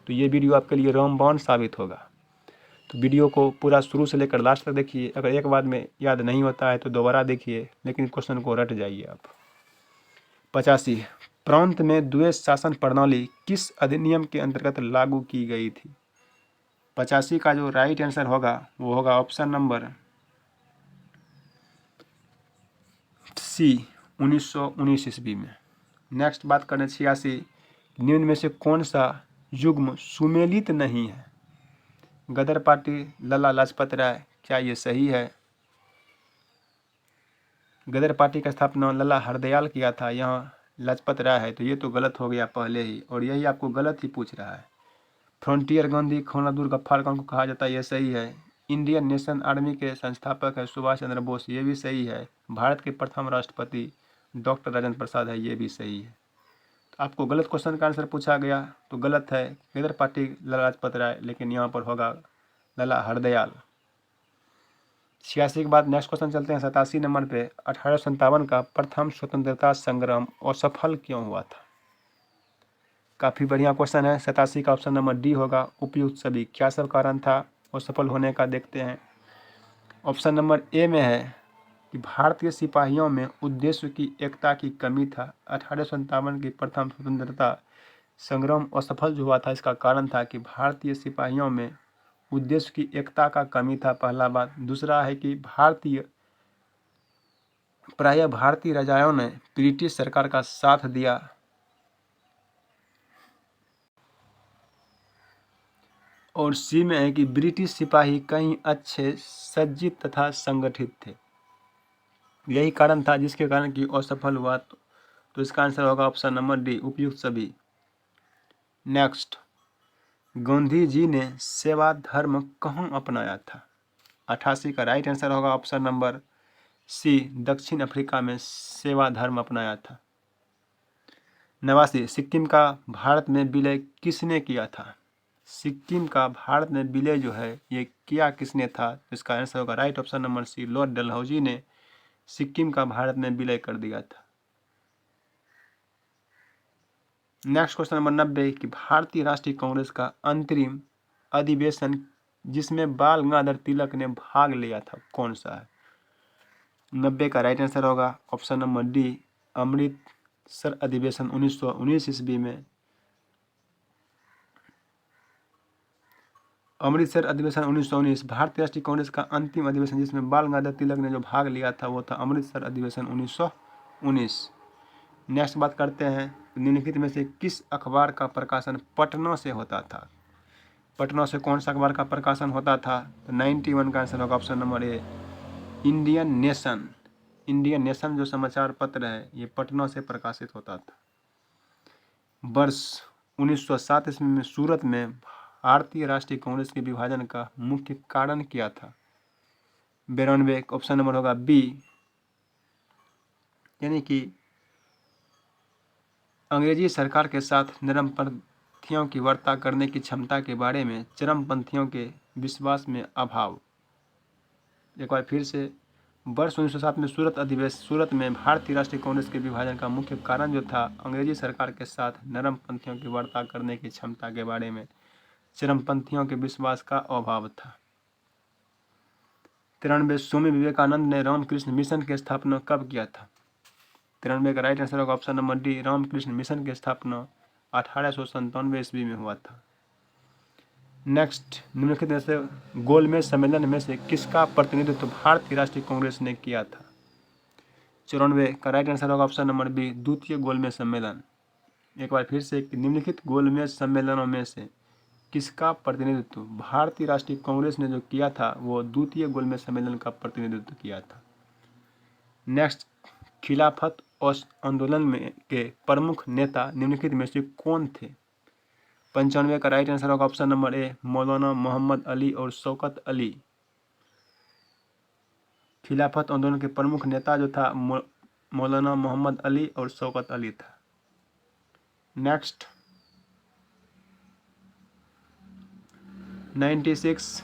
तो ये वीडियो आपके लिए रामबाण साबित होगा। तो वीडियो को पूरा शुरू से लेकर लास्ट तक देखिए। अगर एक बार में याद नहीं होता है तो दोबारा देखिए, लेकिन क्वेश्चन को रट जाइए आप। 85, प्रांत में द्वैत शासन प्रणाली किस अधिनियम के अंतर्गत लागू की गई थी? 85 का जो राइट आंसर होगा वो होगा ऑप्शन नंबर सी, 1919 ईस्वी में। नेक्स्ट बात करें 86, निम्न में से कौन सा युग्म सुमेलित नहीं है? गदर पार्टी, लाला लाजपत राय, क्या ये सही है? गदर पार्टी का स्थापना लाला हरदयाल किया था, यहाँ लाजपत राय है, तो ये तो गलत हो गया पहले ही, और यही आपको गलत ही पूछ रहा है। फ्रंटियर गांधी, खानादुर गफ्फार खान को कहा जाता है, ये सही है। इंडियन नेशनल आर्मी के संस्थापक है सुभाष चंद्र बोस, ये भी सही है। भारत के प्रथम राष्ट्रपति डॉक्टर राजेंद्र प्रसाद है, ये भी सही है। तो आपको गलत क्वेश्चन का आंसर पूछा गया तो गलत है गदर पार्टी लाला लाजपत राय, लेकिन यहाँ पर होगा लाला हरदयाल। 86 के बाद नेक्स्ट क्वेश्चन चलते हैं 87 नंबर पे। 1857 का प्रथम स्वतंत्रता संग्राम असफल क्यों हुआ था? काफ़ी बढ़िया क्वेश्चन है। 87 का ऑप्शन नंबर डी होगा, उपयुक्त सभी। क्या सब कारण था असफल होने का, देखते हैं। ऑप्शन नंबर ए में है कि भारतीय सिपाहियों में उद्देश्य की एकता की कमी था। 1857 की प्रथम स्वतंत्रता संग्राम असफल जो हुआ था इसका कारण था कि भारतीय सिपाहियों में उद्देश्य की एकता का कमी था, पहला बात। दूसरा है कि प्रायः भारतीय राजाओं ने ब्रिटिश सरकार का साथ दिया। और सी में है कि ब्रिटिश सिपाही कहीं अच्छे सज्जित तथा संगठित थे, यही कारण था जिसके कारण कि असफल हुआ। तो इसका आंसर होगा ऑप्शन नंबर डी, उपयुक्त सभी। नेक्स्ट, गांधी जी ने सेवा धर्म कहाँ अपनाया था? 88 का राइट आंसर होगा ऑप्शन नंबर सी, दक्षिण अफ्रीका में सेवा धर्म अपनाया था। 89, सिक्किम का भारत में विलय किसने किया था? सिक्किम का भारत में विलय जो है ये किया किसने था? तो इसका आंसर होगा right option number C, Lord Dalhousie ने सिक्किम का भारत में विलय कर दिया था। नेक्स्ट क्वेश्चन नंबर 90 कि भारतीय राष्ट्रीय कांग्रेस का अंतरिम अधिवेशन जिसमें बाल गंगाधर तिलक ने भाग लिया था कौन सा है? 90 का राइट आंसर होगा ऑप्शन नंबर डी, अमृतसर अधिवेशन 1919 ईस्वी में। अमृतसर अधिवेशन 1919 भारतीय राष्ट्रीय कांग्रेस का अंतिम अधिवेशन जिसमें बाल गंगाधर तिलक ने जो भाग लिया था वो था अमृतसर अधिवेशन 1919। नेक्स्ट बात करते हैं, निम्नलिखित में से किस अखबार का प्रकाशन पटना से होता था? पटना से कौन सा अखबार का प्रकाशन होता था? तो 91 का आंसर होगा ऑप्शन नंबर ए, इंडियन नेशन। इंडियन नेशन जो समाचार पत्र है ये पटना से प्रकाशित होता था। वर्ष 1907 ईस्वी में सूरत में भारतीय राष्ट्रीय कांग्रेस के विभाजन का मुख्य कारण क्या था? 92 ऑप्शन नंबर होगा बी, यानी कि अंग्रेजी सरकार के साथ नरमपंथियों की वार्ता करने की क्षमता के बारे में चरमपंथियों के विश्वास में अभाव। एक बार फिर से, वर्ष 1907 में सूरत में भारतीय राष्ट्रीय कांग्रेस के विभाजन का मुख्य कारण जो था, अंग्रेजी सरकार के साथ नरमपंथियों की वार्ता करने की क्षमता के बारे में चरमपंथियों के विश्वास का अभाव था। 93 स्वामी विवेकानंद ने रामकृष्ण मिशन की स्थापना कब किया था? 93 का राइट आंसर होगा option number D, Ramakrishna Mission की स्थापना 1897 ईस्वी में हुआ था। नेक्स्ट, निम्नलिखित में से गोलमेज सम्मेलन में से किसका प्रतिनिधित्व भारतीय राष्ट्रीय कांग्रेस ने किया था? 94 का राइट आंसर होगा ऑप्शन नंबर बी, द्वितीय गोलमेज सम्मेलन। एक बार फिर से, निम्नलिखित गोलमेज सम्मेलनों में से किसका प्रतिनिधित्व भारतीय राष्ट्रीय कांग्रेस ने जो किया था वो द्वितीय गोलमेज सम्मेलन का प्रतिनिधित्व किया था। नेक्स्ट, खिलाफत आंदोलन में के प्रमुख नेता निम्नलिखित में से कौन थे? 95 का राइट आंसर होगा ऑप्शन नंबर ए, मौलाना मोहम्मद अली और शौकत अली। खिलाफत आंदोलन के प्रमुख नेता जो था मौलाना मोहम्मद अली और शौकत अली था। नेक्स्ट, 96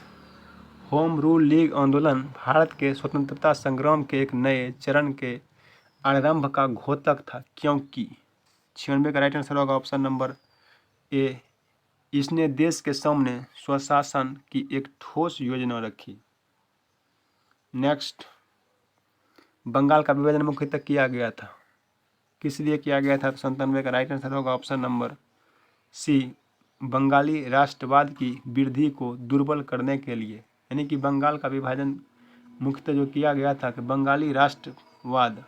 होम रूल लीग आंदोलन भारत के स्वतंत्रता संग्राम के एक नए चरण के आरंभ का घोतक था, क्योंकि 96 का राइट आंसर होगा ऑप्शन नंबर ए, इसने देश के सामने स्वशासन की एक ठोस योजना रखी। नेक्स्ट, बंगाल का विभाजन मुख्यतः किया गया था, किस लिए किया गया था? 97 का राइट आंसर होगा ऑप्शन नंबर सी, बंगाली राष्ट्रवाद की वृद्धि को दुर्बल करने के लिए। यानी कि बंगाल का विभाजन मुख्यतः जो किया गया था कि बंगाली राष्ट्रवाद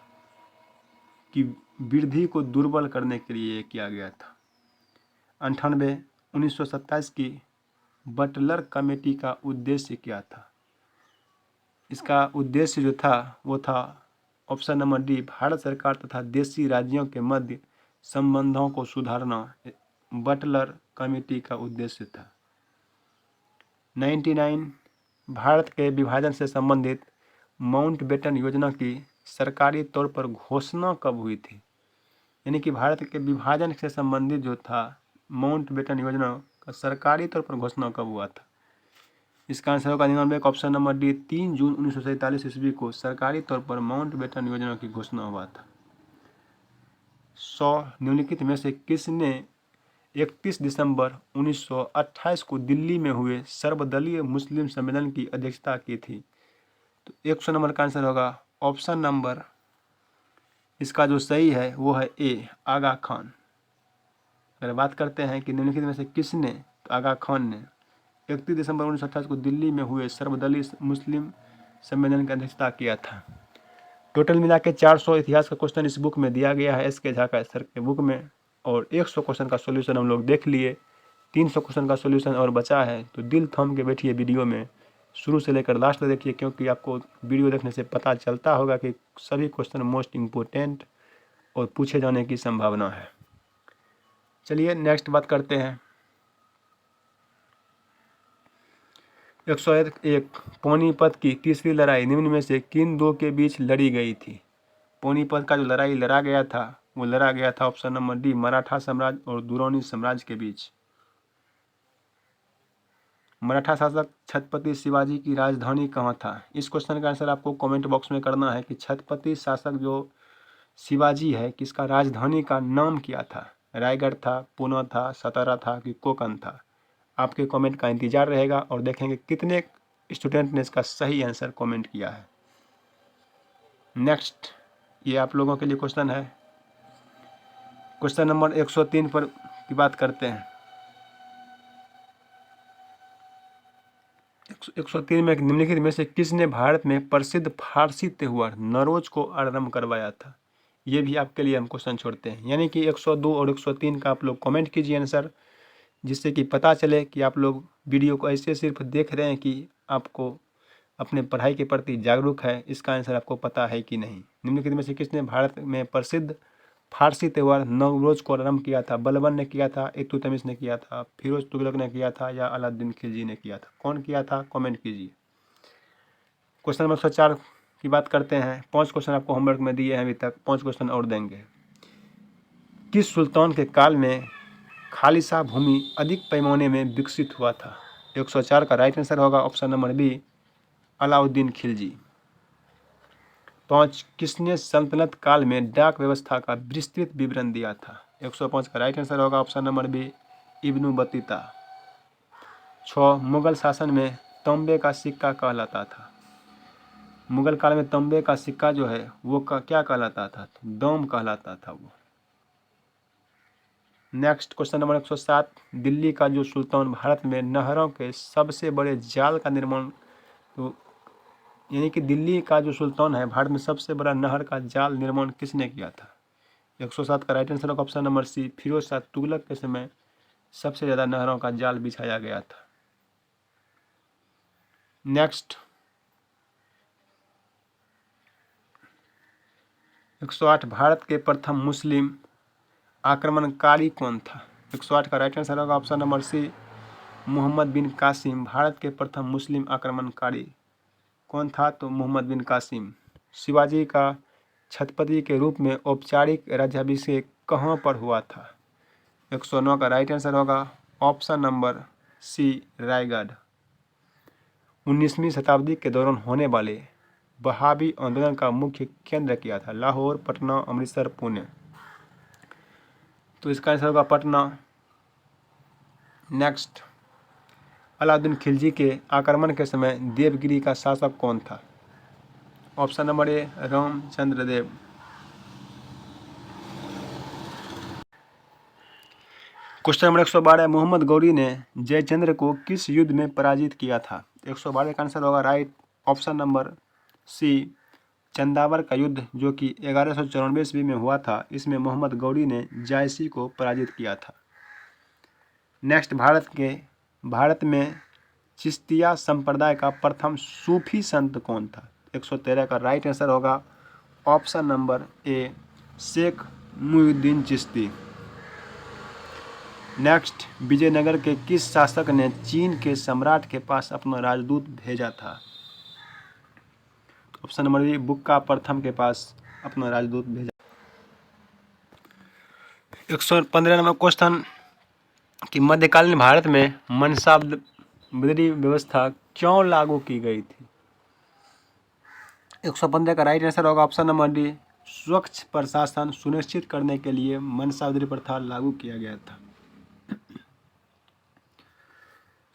की वृद्धि को दुर्बल करने के लिए किया गया था। 98 1927 की बटलर कमेटी का उद्देश्य क्या था? इसका उद्देश्य जो था वो था ऑप्शन नंबर डी, भारत सरकार तथा देशी राज्यों के मध्य संबंधों को सुधारना बटलर कमेटी का उद्देश्य था। 99 भारत के विभाजन से संबंधित माउंटबेटन योजना की सरकारी तौर पर घोषणा कब हुई थी? यानी कि भारत के विभाजन से संबंधित जो था माउंटबेटन योजना का सरकारी तौर पर घोषणा कब हुआ था? इसका आंसर होगा 99 ऑप्शन नंबर डी, 3 जून 1947 ईस्वी को सरकारी तौर पर माउंटबेटन योजना की घोषणा हुआ था। 100 निम्नलिखित में से किसने 31 दिसंबर 1928 को दिल्ली में हुए सर्वदलीय मुस्लिम सम्मेलन की अध्यक्षता की थी? तो 100 नंबर का आंसर होगा ऑप्शन नंबर, इसका जो सही है वो है ए, आगा खान। अगर बात करते हैं कि निम्नलिखित में से किसने, तो आगा खान ने 31 दिसंबर 1928 को दिल्ली में हुए सर्वदलीय मुस्लिम सम्मेलन की अध्यक्षता किया था। टोटल मिला के 400 इतिहास का क्वेश्चन इस बुक में दिया गया है, एस.के. झा का सर के बुक में, और 100 क्वेश्चन का सॉल्यूशन हम लोग देख लिए। 300 क्वेश्चन का सॉल्यूशन और बचा है, तो दिल थाम के बैठिए वीडियो में, शुरू से लेकर लास्ट तक देखिए, क्योंकि आपको वीडियो देखने से पता चलता होगा कि सभी क्वेश्चन मोस्ट इम्पोर्टेंट और पूछे जाने की संभावना है। चलिए नेक्स्ट बात करते हैं। 101 पानीपत की तीसरी लड़ाई निम्न में से किन दो के बीच लड़ी गई थी? पानीपत का जो लड़ाई लड़ा गया था वो लड़ा गया था ऑप्शन नंबर डी, मराठा साम्राज्य और दुरानी साम्राज्य के बीच। मराठा शासक छत्रपति शिवाजी की राजधानी कहाँ था? इस क्वेश्चन का आंसर आपको कमेंट बॉक्स में करना है कि छत्रपति शासक जो शिवाजी है किसका राजधानी का नाम क्या था? रायगढ़ था, पुणे था, सतारा था कि कोंकण था? आपके कमेंट का इंतजार रहेगा और देखेंगे कितने स्टूडेंट ने इसका सही आंसर कमेंट किया है। नेक्स्ट, ये आप लोगों के लिए क्वेश्चन है। क्वेश्चन नंबर 103 पर की बात करते हैं। 103 में निम्नलिखित में से किसने भारत में प्रसिद्ध फारसी त्योहार नवरोज को आरंभ करवाया था? ये भी आपके लिए हम क्वेश्चन छोड़ते हैं। यानी कि 102 और 103 का आप लोग कमेंट कीजिए आंसर, जिससे कि पता चले कि आप लोग वीडियो को ऐसे सिर्फ देख रहे हैं कि आपको अपने पढ़ाई के प्रति जागरूक है, इसका आंसर आपको पता है कि नहीं। निम्नलिखित में से किसने भारत में प्रसिद्ध फारसी त्योहार नवरोज को आरंभ किया था? बलबन ने किया था, इल्तुतमिश ने किया था, फिरोज तुगलक ने किया था या अलाउद्दीन खिलजी ने किया था? कौन किया था? कमेंट कीजिए। क्वेश्चन नंबर 104 की बात करते हैं। 5 क्वेश्चन आपको होमवर्क में दिए हैं, अभी तक 5 क्वेश्चन और देंगे। किस सुल्तान के काल में खालिसा भूमि अधिक पैमाने में विकसित हुआ था? 104 का राइट आंसर होगा option number B, Alauddin Khilji. 5, किसने सल्तनत काल में डाक व्यवस्था का विस्तृत विवरण दिया था? 105 का राइट आंसर होगा ऑप्शन नंबर बी, इब्न बतीता। 6, मुगल शासन में तांबे का सिक्का कहलाता था? मुगल काल में तांबे का सिक्का जो है वो क्या कहलाता था? दाम कहलाता था वो। नेक्स्ट क्वेश्चन नंबर 107, दिल्ली का जो सुल्तान भारत में नहरों के सबसे बड़े जाल का निर्माण, तो यानी कि दिल्ली का जो सुल्तान है भारत में सबसे बड़ा नहर का जाल निर्माण किसने किया था? 107 का राइट आंसर होगा option number C, Firoz Shah Tughlaq के समय सबसे ज़्यादा नहरों का जाल बिछाया गया था। नेक्स्ट 108, भारत के प्रथम मुस्लिम आक्रमणकारी कौन था? 108 का राइट आंसर होगा ऑप्शन नंबर सी, मोहम्मद बिन कासिम। भारत के प्रथम मुस्लिम आक्रमणकारी कौन था? तो मोहम्मद बिन कासिम। शिवाजी का छत्रपति के रूप में औपचारिक राज्याभिषेक कहाँ पर हुआ था? 109 का राइट आंसर होगा ऑप्शन नंबर सी, रायगढ़। 19वीं शताब्दी के दौरान होने वाले वहाबी आंदोलन का मुख्य केंद्र क्या था? लाहौर, पटना, अमृतसर, पुणे। तो इसका आंसर होगा पटना। नेक्स्ट, अलाउद्दीन खिलजी के आक्रमण के समय देवगिरी का शासक कौन था? Option number A, Ramachandra Dev. Question number 112, Mohammad Ghori ने जयचंद्र को किस युद्ध में पराजित किया था? 112 का आंसर होगा right option number C, Chandawar का युद्ध जो कि 1194 ईस्वी में हुआ था। इसमें मोहम्मद गौरी ने जायसी को पराजित किया था। नेक्स्ट, भारत में चिश्तिया संप्रदाय का प्रथम सूफी संत कौन था? 113 का राइट आंसर होगा option number A, Sheikh Muhiuddin Chishti. Next, Vijayanagar के किस शासक ने चीन के सम्राट के पास अपना राजदूत भेजा था? ऑप्शन नंबर बी, बुक्का प्रथम के पास अपना राजदूत भेजा। 115 नंबर क्वेश्चन कि मध्यकालीन भारत में मनसाबदारी व्यवस्था क्यों लागू की गई थी? 115 का राइट आंसर होगा ऑप्शन नंबर डी, स्वच्छ प्रशासन सुनिश्चित करने के लिए मनसाबदारी प्रथा लागू किया गया था।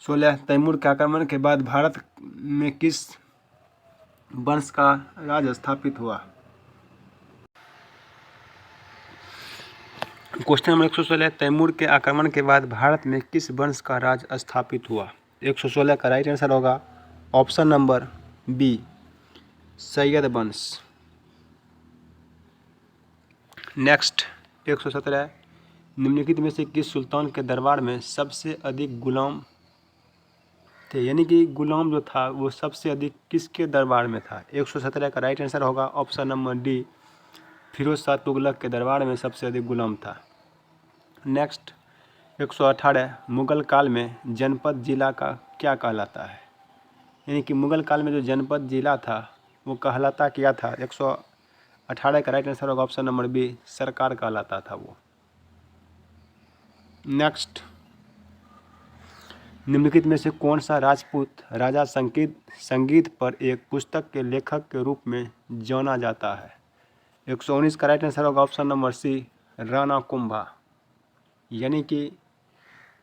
16, तैमूर के आक्रमण के बाद भारत में किस वंश का राज स्थापित हुआ? क्वेश्चन नंबर 116, तैमूर के आक्रमण के बाद भारत में किस वंश का राज स्थापित हुआ? 116 का राइट आंसर होगा ऑप्शन नंबर बी, सैयद वंश। नेक्स्ट 117, निम्नलिखित में से किस सुल्तान के दरबार में सबसे अधिक गुलाम थे? यानी कि गुलाम जो था वो सबसे अधिक किसके दरबार में था? 117 का राइट आंसर होगा option number D, Firoz Shah Tughlaq के दरबार में सबसे अधिक गुलाम था। नेक्स्ट 118, मुगल काल में जनपद जिला का क्या कहलाता है? यानी कि मुगल काल में जो जनपद जिला था वो कहलाता क्या था? 118 का राइट आंसर होगा ऑप्शन नंबर बी, सरकार कहलाता था वो। नेक्स्ट, निम्नलिखित में से कौन सा राजपूत राजा संगीत पर एक पुस्तक के लेखक के रूप में जाना जाता है? 119 का राइट आंसर होगा option number C, Rana Kumbha. यानी कि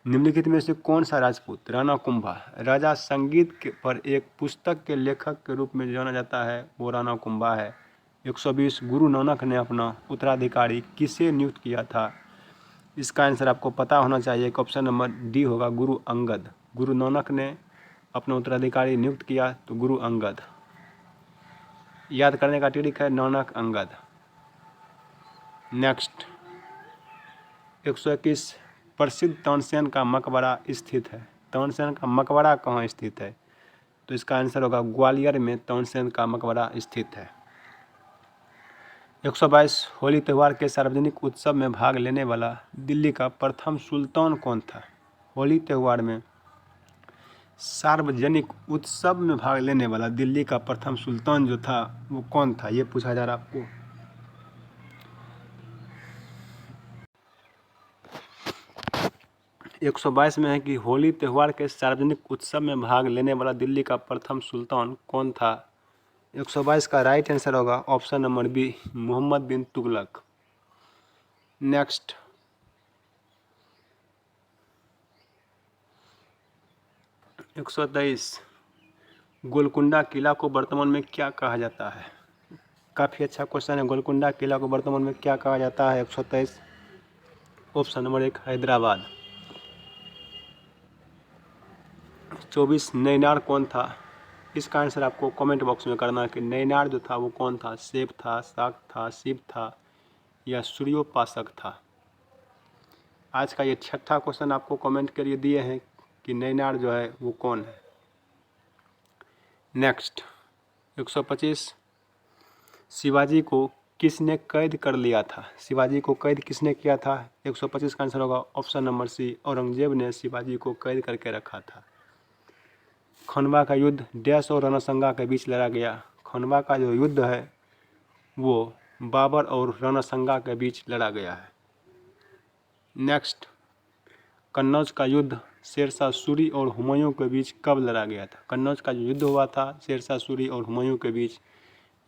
निम्नलिखित में से कौन सा राजपूत राणा कुंभा राजा संगीत पर एक पुस्तक के लेखक के रूप में जाना जाता है? वो राणा कुंभा है। 120, गुरु नानक ने अपना उत्तराधिकारी किसे नियुक्त किया था? इसका आंसर आपको पता होना चाहिए कि ऑप्शन नंबर डी होगा, गुरु अंगद। गुरु नानक ने अपना उत्तराधिकारी नियुक्त किया तो गुरु अंगद। याद करने का ट्रिक है नानक अंगद। नेक्स्ट 121, प्रसिद्ध तानसेन का मकबरा स्थित है। तानसेन का मकबरा कहाँ स्थित है? तो इसका आंसर होगा ग्वालियर में तानसेन का मकबरा स्थित है। 122, होली त्यौहार के सार्वजनिक उत्सव में भाग लेने वाला दिल्ली का प्रथम सुल्तान कौन था? होली त्यौहार में सार्वजनिक उत्सव में भाग लेने वाला दिल्ली का प्रथम सुल्तान जो था वो कौन था, ये पूछा जा रहा आपको। एक 122 में है कि होली त्यौहार के सार्वजनिक उत्सव में भाग लेने वाला दिल्ली का प्रथम सुल्तान कौन था। 122 का राइट आंसर होगा ऑप्शन नंबर बी, मोहम्मद बिन तुगलक। नेक्स्ट, 123 गोलकुंडा किला को वर्तमान में क्या कहा जाता है। काफ़ी अच्छा क्वेश्चन है। गोलकुंडा किला को वर्तमान में क्या कहा जाता है। 123 ऑप्शन नंबर 1 हैदराबाद। 24 नैनार कौन था। इसका आंसर आपको कमेंट बॉक्स में करना है कि नैनार जो था वो कौन था। सेब था, शाक था, शिव था या सूर्योपासक था। आज का ये छठा क्वेश्चन आपको कमेंट के लिए दिए हैं कि नैनार जो है वो कौन है। नेक्स्ट, 125 शिवाजी को किसने कैद कर लिया था। शिवाजी को कैद किसने किया था। 125 का आंसर होगा ऑप्शन नंबर सी, औरंगजेब ने शिवाजी को कैद करके रखा था। खनवा का युद्ध डैश और रणसंगा के बीच लड़ा गया। खनवा का जो युद्ध है वो बाबर और रणसंगा के बीच लड़ा गया है। नेक्स्ट, कन्नौज का युद्ध शेरशाह सूरी और हुमायूं के बीच कब लड़ा गया था। कन्नौज का जो युद्ध हुआ था शेरशाह सूरी और हुमायूं के बीच,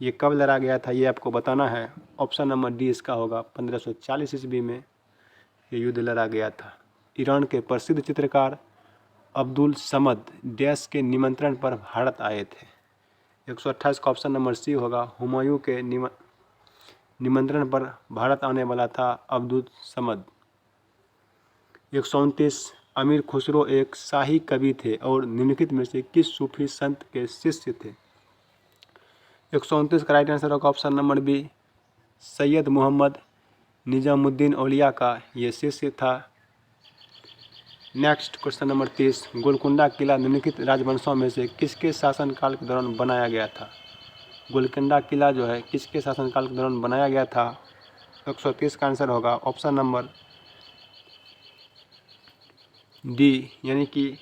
ये कब लड़ा गया था ये आपको बताना है। ऑप्शन नंबर डी इसका होगा 1540 ईस्वी में ये युद्ध लड़ा गया था। ईरान के प्रसिद्ध चित्रकार अब्दुल समद डैश के निमंत्रण पर भारत आए थे। 128 का ऑप्शन नंबर सी होगा, हुमायूं के निमंत्रण पर भारत आने वाला था अब्दुल समद। 129 अमीर खुसरो एक शाही कवि थे और निम्नलिखित में से किस सूफी संत के शिष्य थे। 129 का राइट आंसर होगा option number B, Syed Mohammad Nizamuddin Auliya का ये शिष्य था। नेक्स्ट क्वेश्चन नंबर 30 गोलकुंडा किला निम्नलिखित राजवंशों में से किसके शासनकाल के दौरान बनाया गया था। गोलकुंडा किला जो है किसके शासनकाल के दौरान बनाया गया था। 130 का आंसर होगा ऑप्शन नंबर डी, यानी कि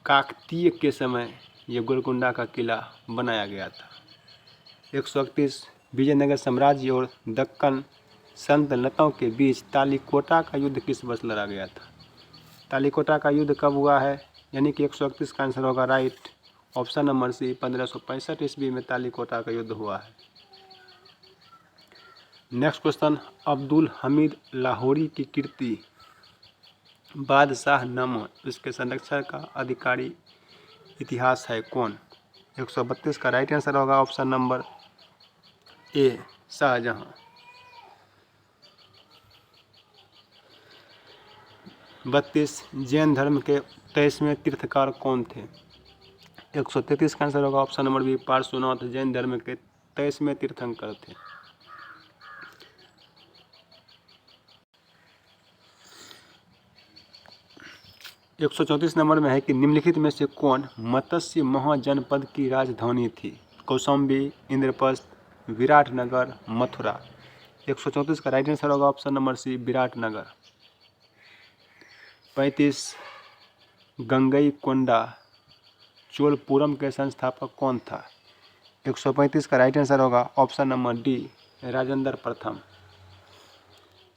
काकतीय के समय ये गोलकुंडा का किला बनाया गया था। 131 विजयनगर साम्राज्य और दक्कन सल्तनतों के बीच तालीकोटा का युद्ध किस वर्ष लड़ा गया था। तालीकोटा का युद्ध कब हुआ है, यानी कि 131 का आंसर होगा राइट ऑप्शन नंबर सी, 1565 ईस्वी में तालीकोटा का युद्ध हुआ है। नेक्स्ट क्वेश्चन, अब्दुल हमीद लाहौरी की कीर्ति बादशाह नामा इसके संरक्षण का अधिकारी इतिहास है कौन। 132 का राइट आंसर होगा option number A, Shahjahan. 32 Jain धर्म के 23वें तीर्थकार कौन थे। 133 का आंसर होगा option number B, Parshvanath Jain धर्म के 23वें तीर्थंकर थे। 134 नंबर में है कि निम्नलिखित में से कौन मत्स्य महाजनपद की राजधानी थी। कौशाम्बी, इंद्रप्रस्थ, विराटनगर, मथुरा। 134 का राइट आंसर होगा option number C, Viratnagar. 35 Gangaikonda Cholapuram के संस्थापक कौन था। 135 का राइट आंसर होगा ऑप्शन नंबर डी, राजेंद्र प्रथम।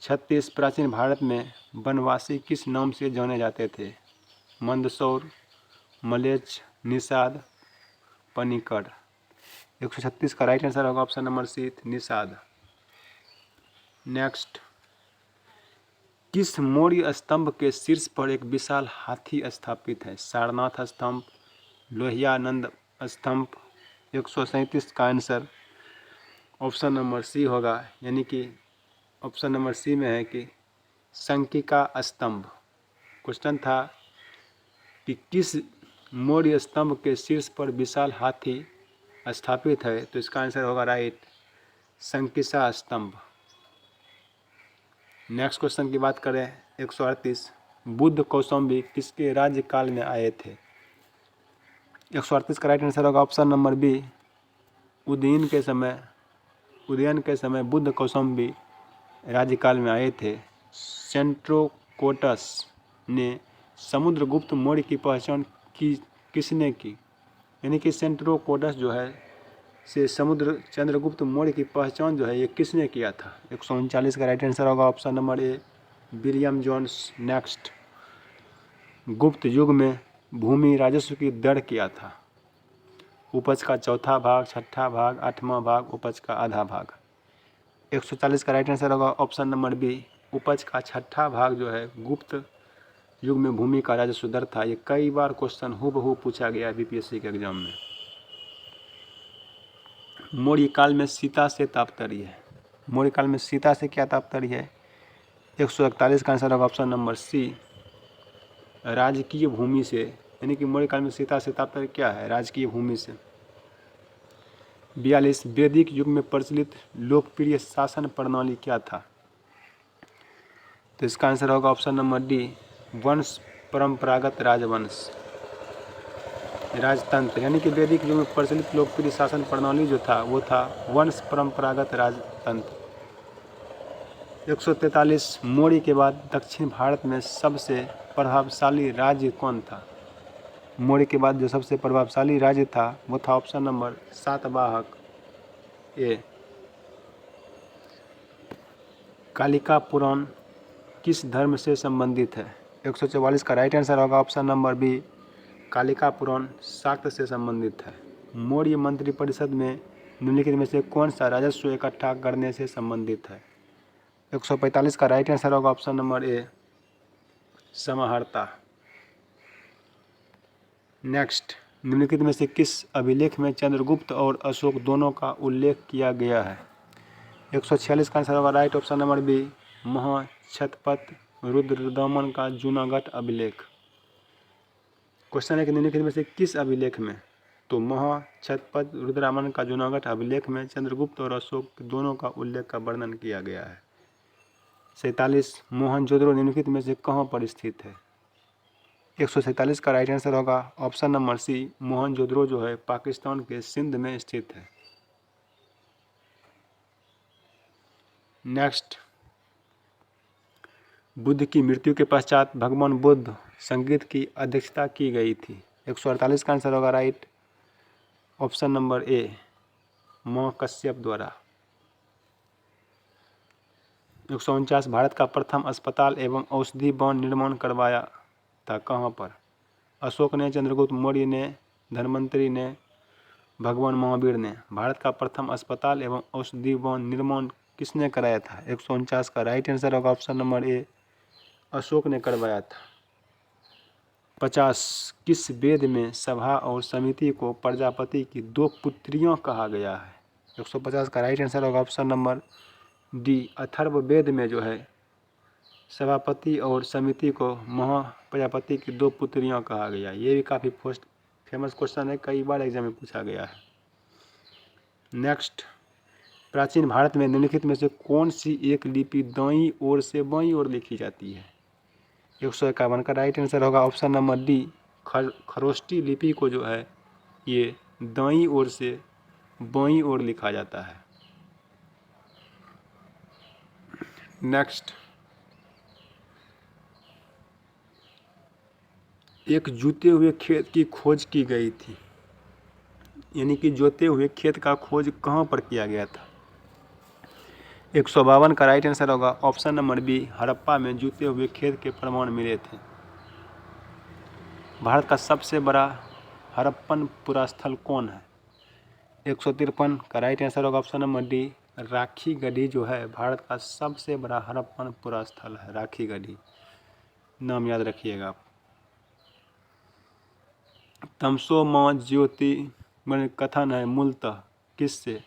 36 प्राचीन भारत में वनवासी किस नाम से जाने जाते थे। मंदसौर, मलेच्छ, निषाद, पनिकर। 136 का राइट आंसर होगा option number C, Nishad. Next, किस मौर्य स्तंभ के शीर्ष पर एक विशाल हाथी स्थापित है। सारनाथ स्तंभ, लोहियानंद स्तंभ। 137 का आंसर ऑप्शन नंबर सी होगा, यानी कि ऑप्शन नंबर सी में है कि शंकिका स्तंभ। क्वेश्चन था कि किस मौर्य स्तंभ के शीर्ष पर विशाल हाथी स्थापित है, तो इसका आंसर होगा राइट, शंकिसा स्तंभ। नेक्स्ट क्वेश्चन की बात करें 138 बुद्ध कौशाम्बी किसके राज्यकाल में आए थे। 138 का राइट आंसर होगा ऑप्शन नंबर बी, उदयन के समय बुद्ध कौशाम्बी राज्यकाल में आए थे। सेंट्रोकोटस ने समुद्रगुप्त मौर्य की पहचान की किसने की, यानी कि सेंट्रोकोडस जो है से समुद्र चंद्रगुप्त मौर्य की पहचान जो है ये किसने किया था। 139 का राइट आंसर होगा option number A, William Jones. Next, Gupta युग में भूमि राजस्व की दर क्या था। उपज का चौथा भाग, छठा भाग, आठवां भाग, उपज का आधा भाग। 140 का राइट आंसर होगा ऑप्शन नंबर बी, उपज का छठा भाग जो है गुप्त युग में भूमि का राजस्व दर था। ये कई बार क्वेश्चन हूबहू पूछा गया बीपीएससी के एग्जाम में। मौर्य काल में सीता से तात्पर्य है। मौर्य काल में सीता से क्या तात्पर्य है। 141 का आंसर होगा ऑप्शन नंबर सी, राजकीय भूमि से, यानी कि मौर्य काल में सीता से तात्पर्य क्या है, राजकीय भूमि से। 42, वैदिक युग में प्रचलित लोकप्रिय शासन प्रणाली क्या था। तो इसका आंसर होगा ऑप्शन नंबर डी, वंश परंपरागत राजवंश, राजतंत्र, यानी कि वैदिक युग में प्रचलित लोकप्रिय शासन प्रणाली जो था वो था वंश परंपरागत राजतंत्र। 143, मौर्य के बाद दक्षिण भारत में सबसे प्रभावशाली राज्य कौन था। मौर्य के बाद जो सबसे प्रभावशाली राज्य था वो था ऑप्शन नंबर सातवाहक ए। कालिका पुराण किस धर्म से संबंधित है। 144 का राइट आंसर होगा ऑप्शन नंबर बी, कालिका पुराण शाक्त से संबंधित है। मौर्य मंत्रिपरिषद में निम्नलिखित में से कौन सा राजस्व इकट्ठा करने से संबंधित है। 145 का राइट आंसर होगा ऑप्शन नंबर ए, समाहर्ता। नेक्स्ट, निम्नलिखित में से किस अभिलेख में चंद्रगुप्त और अशोक दोनों का उल्लेख किया गया है। 146 का आंसर होगा राइट ऑप्शन नंबर बी, महाक्षत्रपत रुद्रदमन का जूनागढ़ अभिलेख। क्वेश्चन है कि निम्नलिखित में से किस अभिलेख में, तो महाक्षत्रपत रुद्रदमन का जूनागढ़ अभिलेख में चंद्रगुप्त और अशोक दोनों का उल्लेख का वर्णन किया गया है। 47, मोहनजोदड़ो निम्नलिखित में से कहाँ पर स्थित है। 147 का राइट आंसर होगा ऑप्शन नंबर सी, मोहनजोदड़ो जो है पाकिस्तान के सिंध में स्थित है। नेक्स्ट, बुद्ध की मृत्यु के पश्चात भगवान बुद्ध संगीत की अध्यक्षता की गई थी। 148 का आंसर होगा राइट ऑप्शन नंबर ए, मां कश्यप द्वारा। 149, भारत का प्रथम अस्पताल एवं औषधि वन निर्माण करवाया था कहाँ पर। अशोक ने, चंद्रगुप्त मौर्य ने, धन्वंतरि ने, भगवान महावीर ने। भारत का प्रथम अस्पताल एवं औषधि वन निर्माण किसने कराया था। 149 का राइट आंसर होगा ऑप्शन नंबर ए, अशोक ने करवाया था। 50, किस वेद में सभा और समिति को प्रजापति की दो पुत्रियां कहा गया है। 150 का राइट आंसर होगा ऑप्शन नंबर डी, अथर्ववेद में जो है सभापति और समिति को महा प्रजापति की दो पुत्रियां कहा गया। ये भी काफ़ी फेमस क्वेश्चन है, कई बार एग्जाम में पूछा गया है। नेक्स्ट, प्राचीन भारत में निम्नलिखित में से कौन सी एक लिपि दाईं ओर से बाईं ओर लिखी जाती है। 151 का राइट आंसर होगा ऑप्शन नंबर डी, खरोष्टी लिपि को जो है ये दाईं ओर से बाईं ओर लिखा जाता है। नेक्स्ट, एक जूते हुए खेत की खोज की गई थी, यानी कि जोते हुए खेत का खोज कहाँ पर किया गया था। 152 का राइट आंसर होगा ऑप्शन नंबर बी, हड़प्पा में जूते हुए खेत के प्रमाण मिले थे। भारत का सबसे बड़ा हड़प्पन पुरास्थल कौन है। 153 का राइट आंसर होगा option number D, Rakhi Garhi जो है भारत का सबसे बड़ा हड़प्पन पुरास्थल है। राखी गढ़ी नाम याद रखिएगा आप। तमसो मां ज्योति कथन है मूलतः किससे।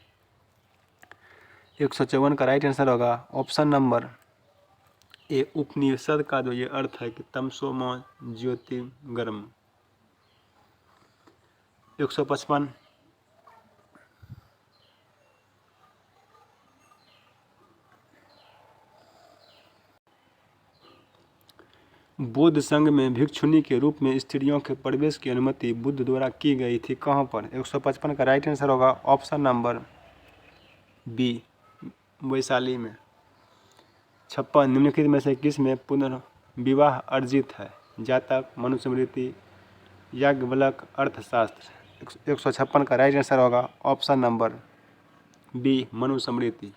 154 का राइट आंसर होगा ऑप्शन नंबर ए, उपनिषद का जो ये अर्थ है कि तमसो मां ज्योतिर्गमः। 155, बौद्ध संघ में भिक्षुणी के रूप में स्त्रियों के प्रवेश की अनुमति बुद्ध द्वारा की गई थी कहाँ पर। 155 का राइट आंसर होगा ऑप्शन नंबर बी, वैशाली में। 56, निम्नलिखित में से किस में पुनर्विवाह अर्जित है। जातक, मनुस्मृति, याज्ञवल्क्य अर्थशास्त्र। 156 का राइट आंसर होगा ऑप्शन नंबर बी मनुस्मृति।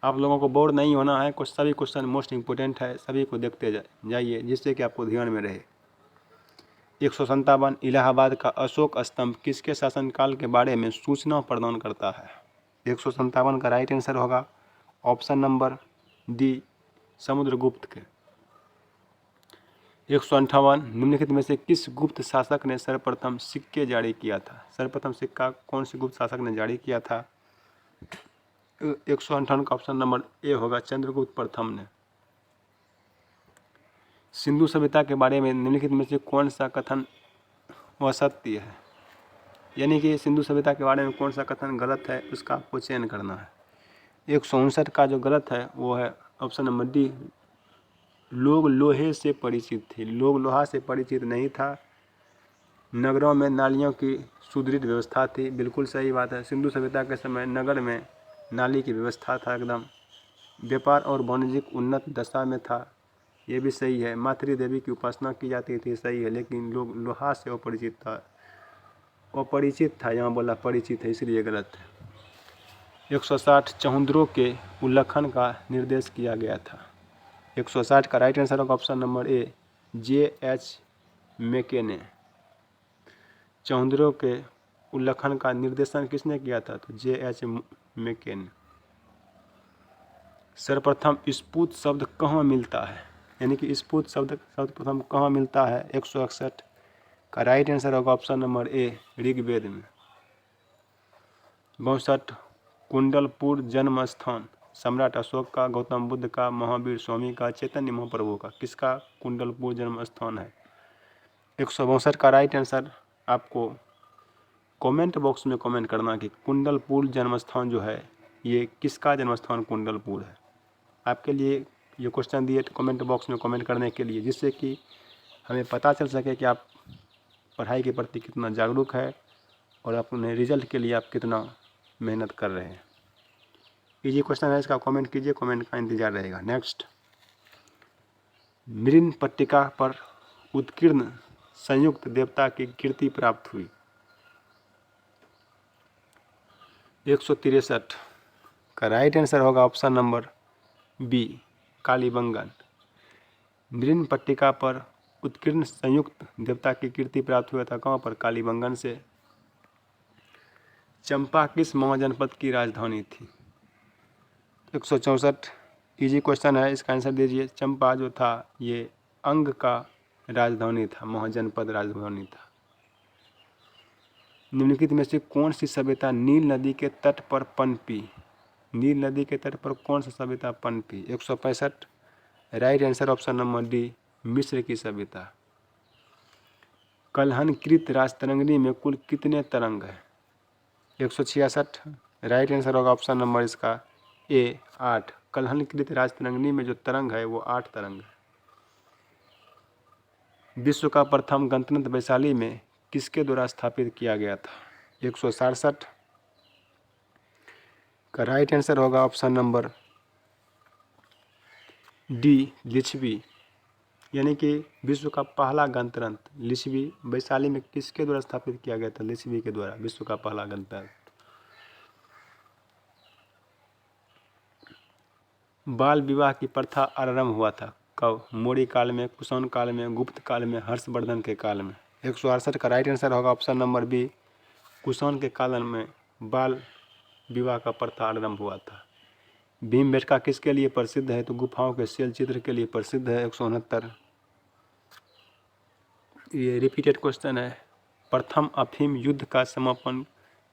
आप लोगों को बोर नहीं होना है, कुछ सभी क्वेश्चन मोस्ट इंपोर्टेंट है, सभी को देखते जाइए जिससे कि आपको ध्यान में रहे। 157 इलाहाबाद का अशोक स्तंभ किसके शासनकाल के बारे में सूचना प्रदान करता है? 157 का राइट आंसर होगा ऑप्शन नंबर डी समुद्रगुप्त के। 158 निम्नलिखित में से किस गुप्त शासक ने सर्वप्रथम सिक्के जारी किया था? सर्वप्रथम सिक्का कौन से गुप्त शासक ने जारी किया था? 158 का ऑप्शन नंबर ए होगा चंद्रगुप्त प्रथम ने। सिंधु सभ्यता के बारे में निम्नलिखित में से कौन सा कथन असत्य है? यानी कि सिंधु सभ्यता के बारे में कौन सा कथन गलत है, उसका आपको चयन करना है। 159 का जो गलत है वो है ऑप्शन नंबर डी, लोग लोहे से परिचित थे। लोग लोहा से परिचित नहीं था। नगरों में नालियों की सुदृढ़ व्यवस्था थी, बिल्कुल सही बात है। सिंधु सभ्यता के समय नगर में नाली की व्यवस्था था एकदम। व्यापार और वाणिज्यिक उन्नत दशा में था, ये भी सही है। मातृ देवी की उपासना की जाती थी, सही है, लेकिन लोग लोहा से अपरिचित था। अपरिचित था, यहाँ बोला परिचित है, इसलिए गलत है। 160 चौहद्रों के उल्लंघन का निर्देश किया गया था। 160 का राइट आंसर होगा ऑप्शन नंबर ए J.H. मेके ने। चौहद्रों के उल्लंघन का निर्देशन किसने किया था? तो J.H. मेके ने। सर्वप्रथम स्फुट शब्द कहाँ मिलता है? यानी कि स्फुट शब्द सर्वप्रथम कहाँ मिलता है? 161 का राइट आंसर होगा ऑप्शन नंबर ए ऋग्वेद में। 62 कुंडलपुर जन्म स्थान सम्राट अशोक का, गौतम बुद्ध का, महावीर स्वामी का, चैतन्य महाप्रभु का, किसका कुंडलपुर जन्म स्थान है? 162 का राइट आंसर आपको कमेंट बॉक्स में कमेंट करना कि कुंडलपुर जन्म स्थान जो है ये किसका जन्म स्थान कुंडलपुर है। आपके लिए ये क्वेश्चन दिए कमेंट बॉक्स में कमेंट करने के लिए, जिससे कि हमें पता चल सके कि आप पढ़ाई के प्रति कितना जागरूक है और अपने रिजल्ट के लिए आप कितना मेहनत कर रहे हैं। इजी क्वेश्चन है, इसका कमेंट कीजिए, कमेंट का इंतजार रहेगा। नेक्स्ट, मृन पट्टिका पर उत्कीर्ण संयुक्त देवता की कीर्ति प्राप्त हुई। 163 का राइट आंसर होगा ऑप्शन नंबर बी कालीबंगन। मृन पट्टिका पर उत्कीर्ण संयुक्त देवता की कीर्ति प्राप्त हुआ था कहाँ पर? कालीबंगन से। चंपा किस महाजनपद की राजधानी थी? 164 इजी क्वेश्चन है, इसका आंसर दीजिए। चंपा जो था ये अंग का राजधानी था, महाजनपद राजधानी था। निम्नलिखित में से कौन सी सभ्यता नील नदी के तट पर पनपी? नील नदी के तट पर कौन सी सभ्यता पनपी? 165 right answer option number D मिस्र की सभ्यता। कलहनकृत राजतरंगिणी में कुल कितने तरंग है? 166 राइट आंसर होगा ऑप्शन नंबर इसका ए 8। कलहनकृत राजतरंगिणी में जो तरंग है वो 8 तरंग है। विश्व का प्रथम गणतंत्र वैशाली में किसके द्वारा स्थापित किया गया था? 167 का राइट आंसर होगा ऑप्शन नंबर डी लिच्छवी। यानी कि विश्व का पहला गणतंत्र लिच्छवी वैशाली में किसके द्वारा स्थापित किया गया था? लिच्छवी के द्वारा विश्व का पहला गणतंत्र। बाल विवाह की प्रथा आरंभ हुआ था कब? मौर्य काल में, कुषाण काल में, गुप्त काल में, हर्षवर्धन के काल में। 168 का राइट आंसर होगा ऑप्शन नंबर बी कुषाण के काल में बाल विवाह का प्रथा आरंभ हुआ था। भीमबेटका किसके लिए प्रसिद्ध है? तो गुफाओं के शैल चित्र के लिए प्रसिद्ध है। 169 ये रिपीटेड क्वेश्चन है। प्रथम अफीम युद्ध का समापन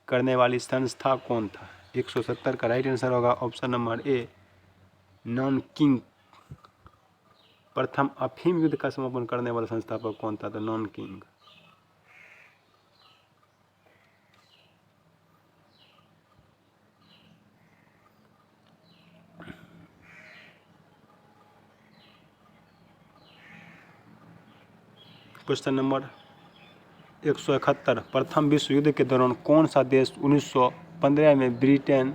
करने वाली संस्था कौन था? 170 का राइट आंसर होगा ऑप्शन नंबर ए नॉनकिंग। प्रथम अफीम युद्ध का समापन करने वाला संस्थापक कौन था? तो नॉनकिंग। क्वेश्चन नंबर 171 प्रथम विश्व युद्ध के दौरान कौन सा देश 1915 में ब्रिटेन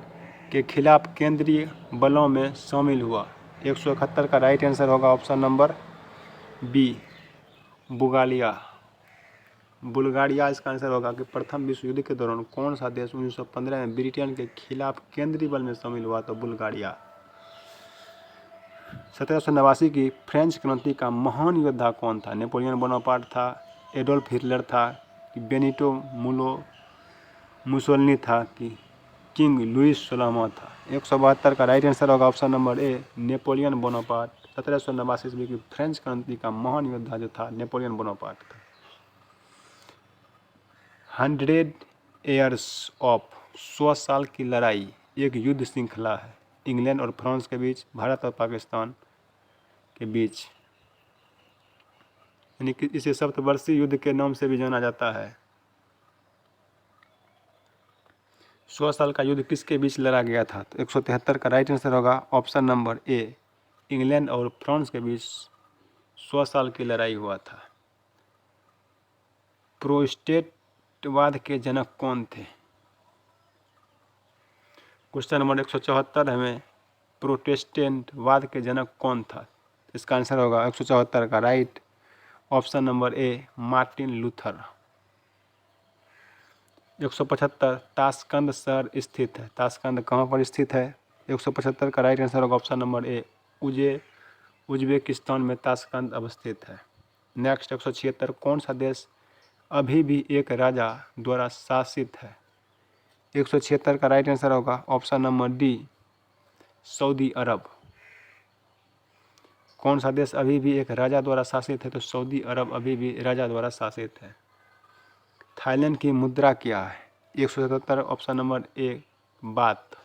के खिलाफ केंद्रीय बलों में शामिल हुआ? 171 का राइट आंसर होगा option number B Bulgaria. Bulgaria इसका आंसर होगा कि प्रथम विश्व युद्ध के दौरान कौन सा देश 1915 में ब्रिटेन के खिलाफ केंद्रीय बल में शामिल हुआ? तो बुल्गारिया। 1789 की फ्रेंच क्रांति का महान योद्धा कौन था? नेपोलियन बोनापार्ट था, एडोल्फ हिटलर था, कि बेनिटो मुसोलिनी था, कि किंग लुइस 16वां था? 172 का राइट आंसर होगा ऑप्शन नंबर ए, नेपोलियन बोनापार्ट। 1789 ईस्वी की फ्रेंच क्रांति का महान योद्धा जो था नेपोलियन बोनापार्ट था। 100 ईयर्स ऑफ 100 साल की लड़ाई एक युद्ध श्रृंखला है इंग्लैंड और फ्रांस के बीच, भारत और पाकिस्तान के बीच, यानी कि इसे सप्तवर्षीय युद्ध के नाम से भी जाना जाता है। 100 साल का युद्ध किसके बीच लड़ा गया था? तो 173 का राइट आंसर होगा ऑप्शन नंबर ए, इंग्लैंड और फ्रांस के बीच 100 साल की लड़ाई हुआ था। प्रोटेस्टेंटवाद के जनक कौन थे? क्वेश्चन नंबर 174 हमें प्रोटेस्टेंटवाद के जनक कौन था? इसका आंसर होगा 174 का राइट ऑप्शन नंबर ए, मार्टिन लूथर। 175 ताशकंद शहर स्थित है, ताशकंद कहाँ पर स्थित है? 175 का राइट आंसर होगा ऑप्शन नंबर ए, उज्बेकिस्तान में ताशकंद अवस्थित है। नेक्स्ट 176 कौन सा देश अभी भी एक राजा द्वारा शासित है? 176 का राइट आंसर होगा ऑप्शन नंबर डी, सऊदी अरब। कौन सा देश अभी भी एक राजा द्वारा शासित है? तो सऊदी अरब अभी भी राजा द्वारा शासित है। थाईलैंड की मुद्रा क्या है? 177 ऑप्शन नंबर ए, बात।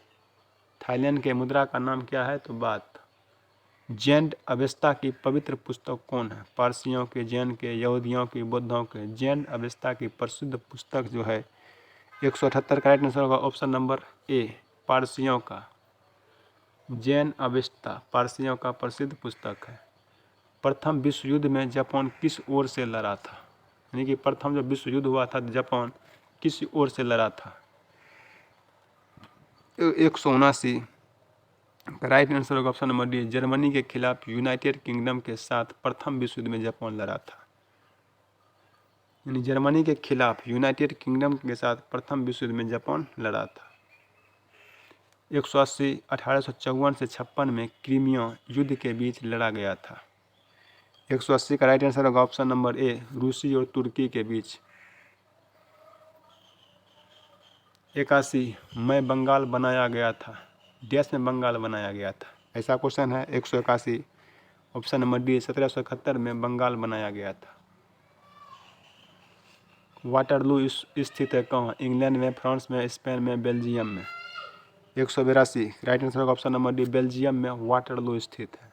थाईलैंड के मुद्रा का नाम क्या है? तो बात। जैन अवेस्ता की पवित्र पुस्तक कौन है? पारसियों के, जैन के, यहूदियों की, बौद्धों के? जैन अवेस्ता की प्रसिद्ध पुस्तक जो है 178 का राइट आंसर होगा ऑप्शन नंबर ए, पारसियों का। जैन अवेस्ता पारसियों का प्रसिद्ध पुस्तक है। प्रथम विश्व युद्ध में जापान किस ओर से लड़ा था? यानी कि प्रथम जब विश्व युद्ध हुआ था जापान किस ओर से लड़ा था? 179 राइट आंसर होगा ऑप्शन नंबर डी, जर्मनी के खिलाफ यूनाइटेड किंगडम के साथ प्रथम विश्व युद्ध में जापान लड़ा था। यानी जर्मनी के खिलाफ यूनाइटेड किंगडम के साथ प्रथम विश्व युद्ध में जापान लड़ा था। 180 1854 से 56 में क्रीमिया युद्ध के बीच लड़ा गया था। 180 का राइट आंसर होगा ऑप्शन नंबर ए, रूसी और तुर्की के बीच। 81 में बंगाल बनाया गया था, देश में बंगाल बनाया गया था, ऐसा क्वेश्चन है। 181 ऑप्शन नंबर डी, 1771 में बंगाल बनाया गया था। वाटरलू स्थित है कहाँ? इंग्लैंड में, फ्रांस में, स्पेन में, बेल्जियम में? 182 राइट आंसर होगा ऑप्शन नंबर डी, बेल्जियम में वाटरलू स्थित है।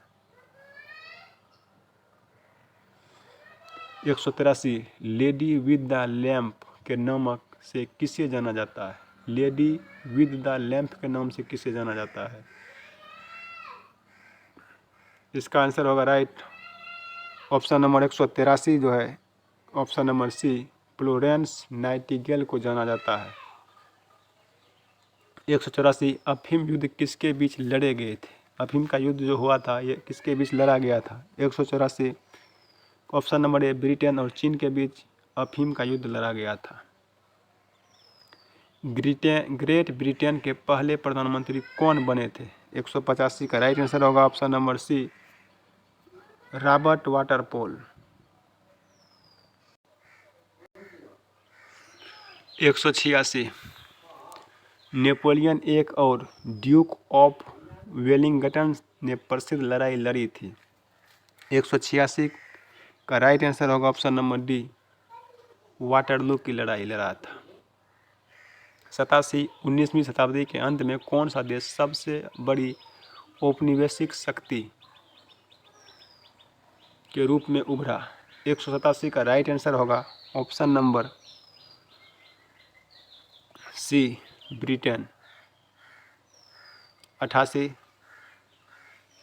183 लेडी विद द लैंप के नाम से किसे जाना जाता है? लेडी विद द लैंप के नाम से किसे जाना जाता है? इसका आंसर होगा राइट ऑप्शन नंबर 183 जो है option number C, Florence Nightingale को जाना जाता है। 184 अफीम युद्ध किसके बीच लड़े गए थे? अफीम का युद्ध जो हुआ था ये किसके बीच लड़ा गया था? 184 ऑप्शन नंबर ए, ब्रिटेन और चीन के बीच अफीम का युद्ध लड़ा गया था। ग्रेट ब्रिटेन के पहले प्रधानमंत्री कौन बने थे? 185 का राइट आंसर होगा option number C, Robert Walpole. 186 Napoleon एक और ड्यूक ऑफ वेलिंगटन ने प्रसिद्ध लड़ाई लड़ी थी। 186 का राइट आंसर होगा ऑप्शन नंबर डी, वाटरलू की लड़ाई लड़ा था। 87 19वीं शताब्दी के अंत में कौन सा देश सबसे बड़ी औपनिवेशिक शक्ति के रूप में उभरा? 187 का राइट आंसर होगा option number C, Britain. 88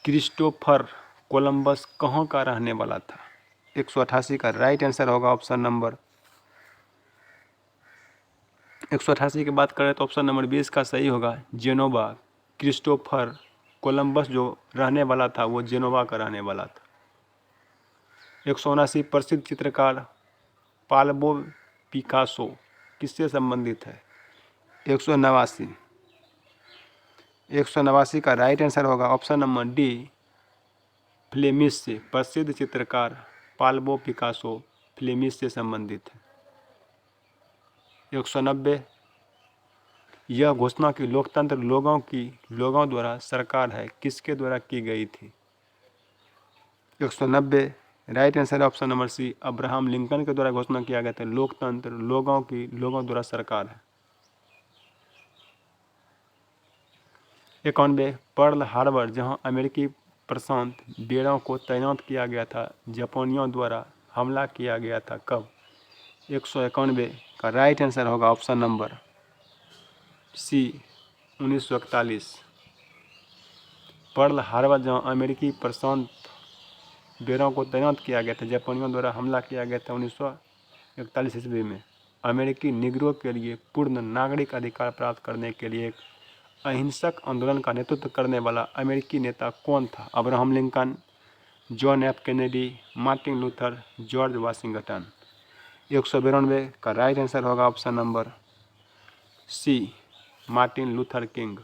Christopher Columbus कहाँ का रहने वाला था? 188 का राइट आंसर होगा ऑप्शन नंबर 188 की बात करें तो ऑप्शन नंबर 20 का सही होगा, जेनोवा। क्रिस्टोफर कोलंबस जो रहने वाला था वो जेनोवा का रहने वाला था। 179 प्रसिद्ध चित्रकार पाब्लो पिकासो किससे संबंधित है? 189। 189 का राइट आंसर होगा ऑप्शन नंबर डी, फ्लेमिश से। प्रसिद्ध चित्रकार पाब्लो पिकासो फ्लेमिश से संबंधित है। 190, यह घोषणा कि लोकतंत्र लोगों द्वारा सरकार है किसके द्वारा की गई थी? 190 राइट आंसर है option number C, Abraham Lincoln के द्वारा घोषणा किया गया था लोकतंत्र लोगों द्वारा सरकार है। 91 पर्ल हार्बर जहां अमेरिकी प्रशांत बेड़ों को तैनात किया गया था जापानियों द्वारा हमला किया गया था कब? 191 का राइट आंसर होगा option number C, 1941। Pearl Harbor जहां अमेरिकी प्रशांत बेड़ों को तैनात किया गया था जापानियों द्वारा हमला किया गया था 1941 ईस्वी में। अमेरिकी निग्रो के लिए पूर्ण नागरिक अधिकार प्राप्त करने के लिए एक अहिंसक आंदोलन का नेतृत्व करने वाला अमेरिकी नेता कौन था? Abraham Lincoln, John F Kennedy, Martin Luther, George Washington. 192 का राइट आंसर होगा option number C, Martin Luther King.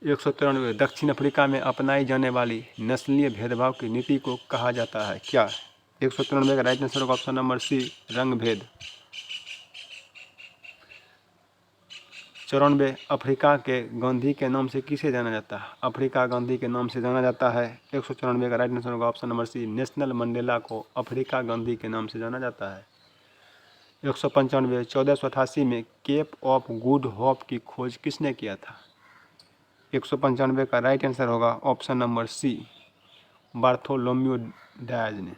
193 दक्षिण अफ्रीका में अपनाई जाने वाली नस्लीय भेदभाव की नीति को कहा जाता है क्या? 193 का राइट आंसर होगा ऑप्शन नंबर सी, रंग भेद। 94 अफ्रीका के गांधी के नाम से किसे जाना जाता है? अफ्रीका गांधी के नाम से जाना जाता है। 194 का राइट आंसर होगा option number C, Nelson Mandela को अफ्रीका गांधी के नाम से जाना जाता है। 195 1488 में केप ऑफ गुड होप की खोज किसने किया था? 195 का राइट आंसर होगा option number C, Bartholomew Dias ने।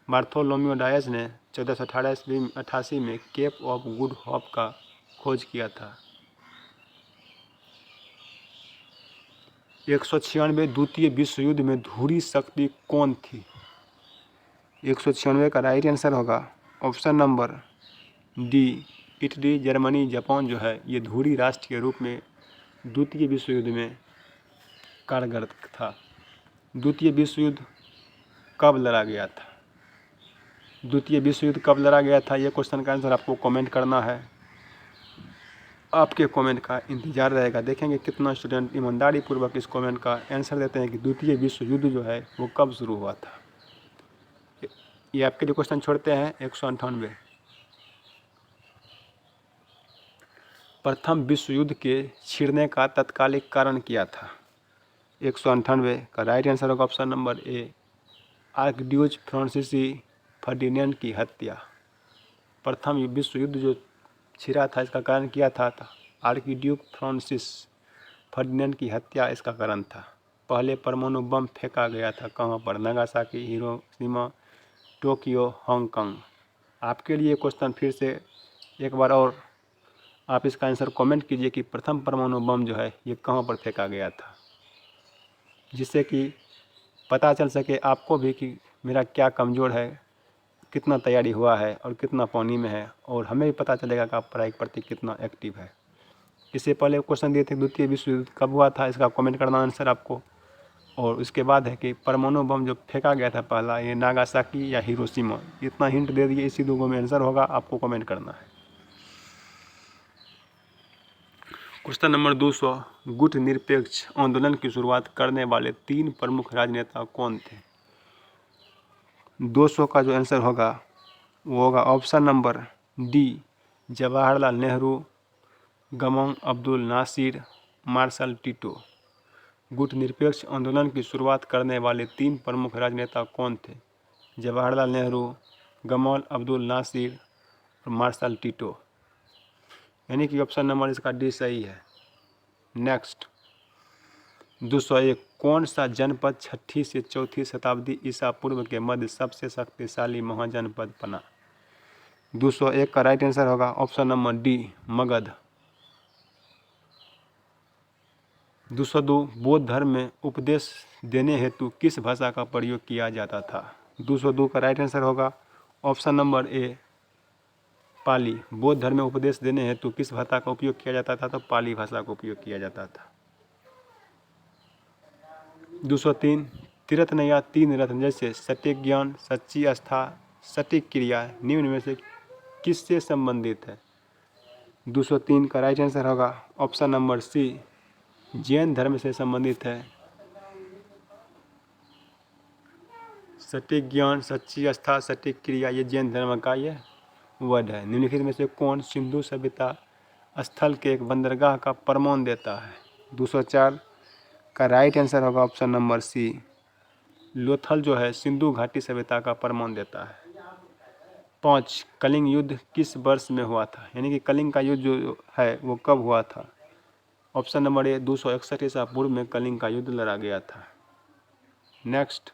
बार्थोलोम्यू डायज ने 1488 में केप ऑफ गुड होप का खोज किया था। 196 द्वितीय विश्व युद्ध में धुरी शक्ति कौन थी? 196 का राइट आंसर होगा option number D, Italy, Germany, Japan जो है ये धुरी राष्ट्र के रूप में द्वितीय विश्व युद्ध में कारगर था। द्वितीय विश्व युद्ध कब लड़ा गया था? द्वितीय विश्व युद्ध कब लड़ा गया था, ये क्वेश्चन का आंसर आपको कमेंट करना है। आपके कमेंट का इंतजार रहेगा। देखेंगे कितना स्टूडेंट ईमानदारी पूर्वक इस कमेंट का आंसर देते हैं कि द्वितीय विश्व युद्ध जो है वो कब शुरू हुआ था। ये आपके लिए क्वेश्चन छोड़ते हैं। 198 प्रथम विश्व युद्ध के छिड़ने का तत्कालिक कारण क्या था? 198 का राइट आंसर होगा ऑप्शन नंबर ए, आर्कड्यूच फ्रांसीसी फर्डिनेंड की हत्या। प्रथम विश्व युद्ध जो छिड़ा था इसका कारण क्या था? आर्कड्यूक फ्रांसिस फर्डिनेंड की हत्या इसका कारण था। पहले परमाणु बम फेंका गया था कहाँ पर? Nagasaki, Hiroshima, Tokyo, Hong Kong. आपके लिए क्वेश्चन फिर से एक बार और आप इसका आंसर कमेंट कीजिए कि प्रथम परमाणु बम जो है ये कहाँ पर फेंका गया था, जिससे कि पता चल सके आपको भी कि मेरा क्या कमज़ोर है, कितना तैयारी हुआ है और कितना पानी में है, और हमें भी पता चलेगा कि आप पढ़ाई के प्रति कितना एक्टिव है। इससे पहले क्वेश्चन दिए थे द्वितीय विश्व युद्ध कब हुआ था, इसका कमेंट करना आंसर आपको। और उसके बाद है कि परमाणु बम जो फेंका गया था पहला, ये नागासाकी या हिरोशिमा। इतना हिंट दे दिए, इसी दो में आंसर होगा, आपको कमेंट करना है। क्वेश्चन नंबर 200 गुट निरपेक्ष आंदोलन की शुरुआत करने वाले 3 प्रमुख राजनेता कौन थे? 200 का जो आंसर होगा वो होगा option number D, Jawaharlal Nehru, Gamal Abdul Nasser, Marshal Tito. गुट निरपेक्ष आंदोलन की शुरुआत करने वाले 3 प्रमुख राजनेता कौन थे? जवाहरलाल नेहरू, गमाल अब्दुल नासिर और मार्शल टिटो। यानी कि ऑप्शन नंबर इसका डी सही है। नेक्स्ट 201 कौन सा जनपद 6ठी से 4ठी शताब्दी ईसा पूर्व के मध्य सबसे शक्तिशाली महाजनपद बना? 201 का राइट आंसर होगा ऑप्शन नंबर डी, मगध। 202 बौद्ध धर्म में उपदेश देने हेतु किस भाषा का प्रयोग किया जाता था? 202 का राइट आंसर होगा ऑप्शन नंबर ए, पाली। बौद्ध धर्म में उपदेश देने हेतु किस भाषा का उपयोग किया जाता था? तो पाली भाषा का उपयोग किया जाता था। 203 तीर्थ या तीन रत्न जैसे सटीक ज्ञान, सच्ची आस्था, सटीक क्रिया निम्न में से किससे संबंधित है? 203 का राइट आंसर होगा ऑप्शन नंबर सी, जैन धर्म से संबंधित है। सटीक ज्ञान, सच्ची आस्था, सटीक क्रिया ये जैन धर्म का ये वर्ड है। निम्नलिखित में से कौन सिंधु सभ्यता स्थल के एक बंदरगाह का प्रमाण देता है? 204 का राइट आंसर होगा ऑप्शन नंबर सी, लोथल जो है सिंधु घाटी सभ्यता का प्रमाण देता है। 5 कलिंग युद्ध किस वर्ष में हुआ था? यानी कि कलिंग का युद्ध जो है वो कब हुआ था? ऑप्शन नंबर ए 261 ईसा पूर्व में कलिंग का युद्ध लड़ा गया था। नेक्स्ट,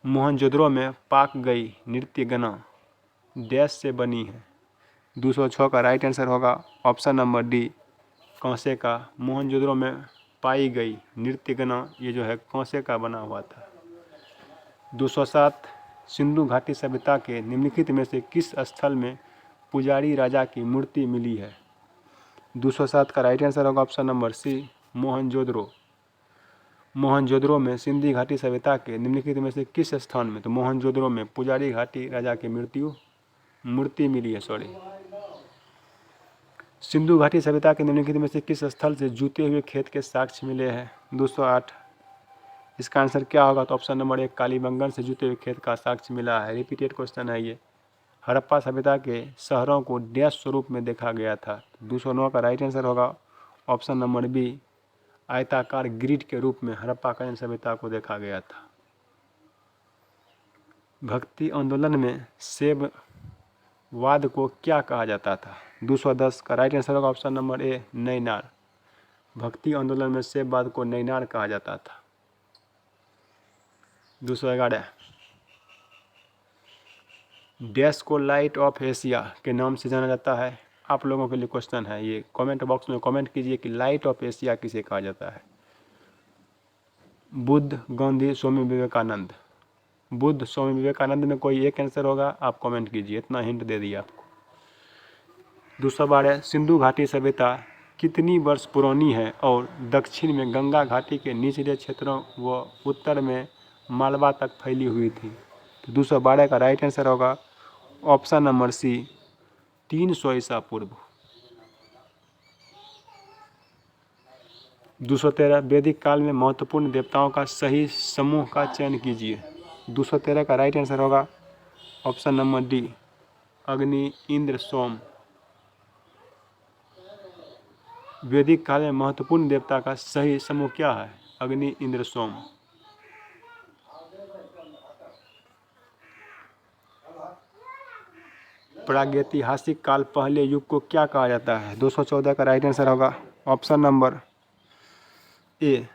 मोहनजोदड़ो में पाक गई नृत्य गना डैश से बनी है? 206 का राइट आंसर होगा ऑप्शन नंबर डी, कांसे का। मोहनजोदड़ो में पाई गई नृत्य गना ये जो है कांसे का बना हुआ था। 207 सिंधु घाटी सभ्यता के निम्नलिखित में से किस स्थल में पुजारी राजा की मूर्ति मिली है? 207 का राइट आंसर होगा option number C, Mohenjodaro. Mohenjodaro में सिंधु घाटी सभ्यता के निम्नलिखित में से किस स्थान में? तो मोहनजोदड़ो में पुजारी घाटी राजा की मूर्ति मिली है। सिंधु घाटी सभ्यता के निम्नलिखित में से किस स्थल से जूते हुए खेत के साक्ष्य मिले हैं? 208 इसका आंसर क्या होगा? तो ऑप्शन नंबर 1 कालीबंगन से जूते हुए खेत का साक्ष्य मिला है। रिपीटेड क्वेश्चन है ये। हड़प्पा सभ्यता के शहरों को डैश स्वरूप में देखा गया था? 209 का राइट आंसर होगा ऑप्शन नंबर बी, आयताकार ग्रिड के रूप में हड़प्पा कालीन सभ्यता को देखा गया था। भक्ति आंदोलन में शैववाद को क्या कहा जाता था? 210 का राइट आंसर होगा ऑप्शन नंबर ए, नैनार। भक्ति आंदोलन में शैववाद को नैनार कहा जाता था। 211 डैश को लाइट ऑफ एशिया के नाम से जाना जाता है? आप लोगों के लिए क्वेश्चन है ये, कमेंट बॉक्स में कमेंट कीजिए कि लाइट ऑफ एशिया किसे कहा जाता है? बुद्ध, गांधी, स्वामी विवेकानंद। बुद्ध, स्वामी विवेकानंद में कोई एक आंसर होगा, आप कमेंट कीजिए, इतना हिंट दे दिया आपको। 212 सिंधु घाटी सभ्यता कितनी वर्ष पुरानी है और दक्षिण में गंगा घाटी के निचले क्षेत्रों व उत्तर में मालवा तक फैली हुई थी? तो 212 का राइट आंसर होगा ऑप्शन नंबर सी, 300 ईसा पूर्व। 213 वैदिक काल में महत्वपूर्ण देवताओं का सही समूह का चयन कीजिए? 213 का राइट आंसर होगा ऑप्शन नंबर डी, अग्नि, इंद्र, सोम। वैदिक काल में महत्वपूर्ण देवता का सही समूह क्या है? अग्नि, इंद्र, सोम। प्रागैतिहासिक काल पहले युग को क्या कहा जाता है? 214 का राइट आंसर होगा ऑप्शन नंबर ए,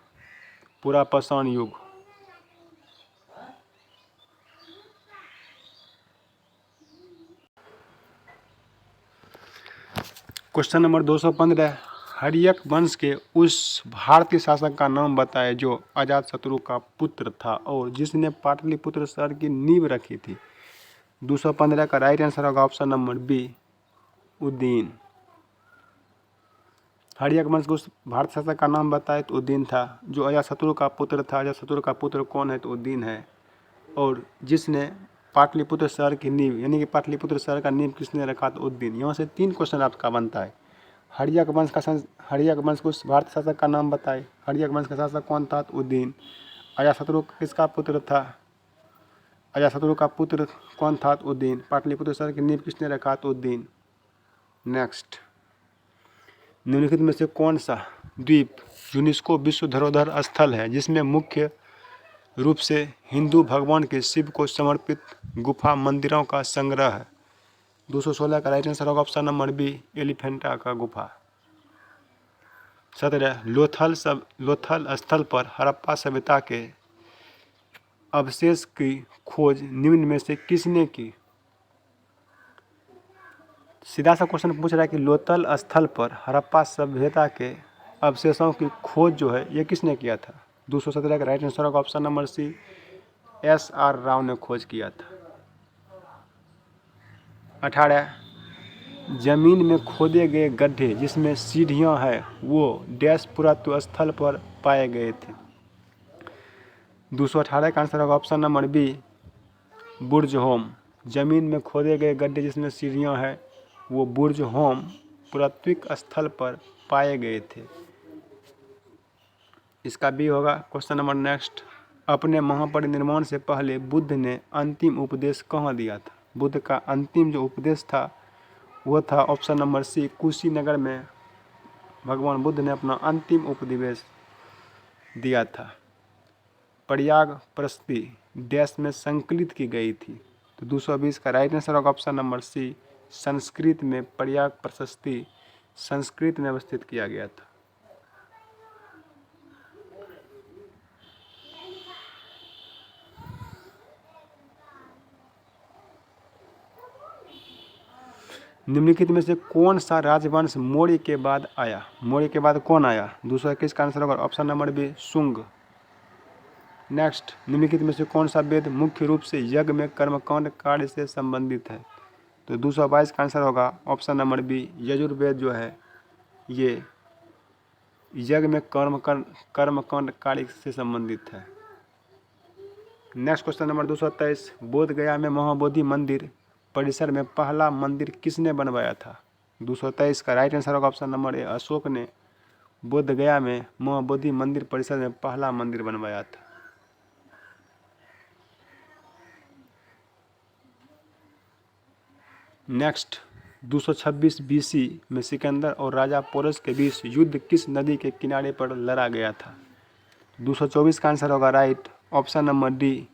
पुरापाषाण युग। क्वेश्चन नंबर 215 हर्यक वंश के उस भारतीय शासक का नाम बताए जो अजातशत्रु का पुत्र था और जिसने पाटलिपुत्र शहर की नींव रखी थी? 215 का राइट आंसर होगा option number B, Uddin. Haryanka वंश के उस भारत शासक का नाम बताए तो उद्दीन था। जो अजातशत्रु का पुत्र था, अजातशत्रु का पुत्र कौन है? तो उद्दीन है। और जिसने पाटलिपुत्र शहर की नींव, यानी कि पाटलिपुत्र शहर का नींव किसने रखा? तो उद्दीन। यहाँ से 3 क्वेश्चन आपका बनता है। हर्यक वंश को उस भारत शासक का नाम बताए। हर्यक वंश का शासक कौन था? तो उद्दीन। अजातशत्रु किसका पुत्र था? अजातशत्रु का पुत्र कौन था? तो उद्दीन। पाटलिपुत्र शहर की नींव किसने रखा? तो उद्दीन। नेक्स्ट, निम्नलिखित में से कौन सा द्वीप यूनेस्को विश्व धरोहर स्थल है जिसमें मुख्य रूप से हिंदू भगवान के शिव को समर्पित गुफा मंदिरों का संग्रह है? 216 का राइट आंसर होगा ऑप्शन नंबर बी, एलिफेंटा का गुफा। 17 लोथल स्थल पर हड़प्पा सभ्यता के अवशेष की खोज निम्न में से किसने की? सीधा सा क्वेश्चन पूछ रहा है कि लोथल स्थल पर हड़प्पा सभ्यता के अवशेषों की खोज जो है ये किसने किया था? 217 का राइट आंसर होगा option number C, SR Rao ने खोज किया था। 18 जमीन में खोदे गए गड्ढे जिसमें सीढ़ियां हैं वो डैश पुरातत्व स्थल पर पाए गए थे? 218 का आंसर होगा ऑप्शन नंबर बी बुर्ज होम। जमीन में खोदे गए गड्ढे जिसमें सीढ़ियां हैं वो बुर्ज होम पुरातात्विक स्थल पर पाए गए थे। इसका बी होगा क्वेश्चन नंबर नेक्स्ट। अपने महापरिनिर्वाण से पहले बुद्ध ने अंतिम उपदेश कहाँ दिया था? बुद्ध का अंतिम जो उपदेश था वो था ऑप्शन नंबर सी कुशीनगर में भगवान बुद्ध ने अपना अंतिम उपदेश दिया था। प्रयाग प्रशस्ति डैश में संकलित की गई थी। तो 220 का राइट आंसर होगा ऑप्शन नंबर सी संस्कृत में प्रयाग प्रशस्ति संस्कृत में अवस्थित किया गया था। निम्नलिखित में से कौन सा राजवंश मौर्य के बाद आया? मौर्य के बाद कौन आया? 221 का आंसर होगा option number B Shunga. Next, निम्नलिखित में से कौन सा वेद मुख्य रूप से यज्ञ में कर्मकांड कार्य से संबंधित है? तो 222 का आंसर होगा ऑप्शन नंबर बी यजुर्वेद जो है ये यज्ञ में कर्मकांड कार्य से संबंधित है। नेक्स्ट क्वेश्चन नंबर 223 बोध गया में महाबोधि मंदिर परिसर में पहला मंदिर किसने बनवाया था? 223 का राइट आंसर होगा ऑप्शन नंबर ए अशोक ने बोध गया में महाबोधि मंदिर परिसर में पहला मंदिर बनवाया था। नेक्स्ट 226 बीसी में सिकंदर और राजा पोरस के बीच युद्ध किस नदी के किनारे पर लड़ा गया था? 224 का आंसर होगा right option number D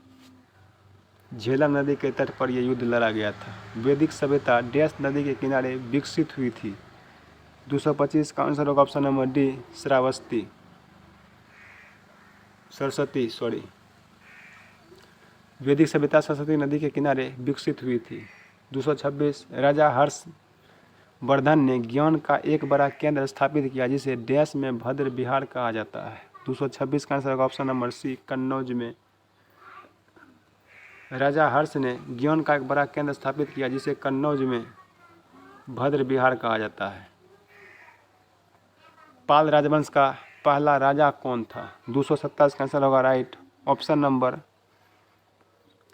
Jhelum नदी के तट पर यह युद्ध लड़ा गया था। वैदिक सभ्यता डैश नदी के किनारे विकसित हुई थी। 225 का आंसर होगा ऑप्शन नंबर डी सरस्वती वैदिक सभ्यता सरस्वती नदी के किनारे विकसित हुई थी। 226 राजा हर्षवर्धन ने ज्ञान का एक बड़ा केंद्र स्थापित किया जिसे डैश में भद्र विहार कहा जाता है। 226 का आंसर होगा ऑप्शन नंबर सी कन्नौज में। राजा हर्ष ने ज्ञान का एक बड़ा केंद्र स्थापित किया जिसे कन्नौज में भद्र विहार कहा जाता है। पाल राजवंश का पहला राजा कौन था? 227 का आंसर होगा right option number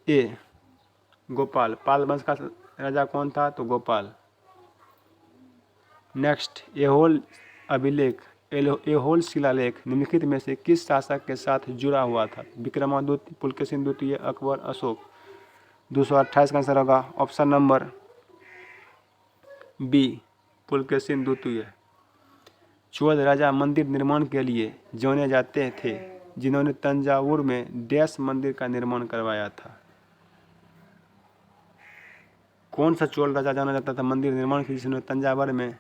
A Gopal. Pal वंश का राजा कौन था? तो गोपाल। नेक्स्ट एहोल अभिलेख एहोल शिलालेख निम्नलिखित में से किस शासक के साथ जुड़ा हुआ था? विक्रमादित्य, पुलकेशिन द्वितीय, अकबर, अशोक। 228 का आंसर होगा ऑप्शन नंबर बी पुलकेशिन द्वितीय। चौद राजा मंदिर निर्माण के लिए जाने जाते थे जिन्होंने तंजावुर में डैश मंदिर का निर्माण करवाया था। कौन सा चोल राजा जाना जाता था मंदिर निर्माण के जिसने तंजावुर में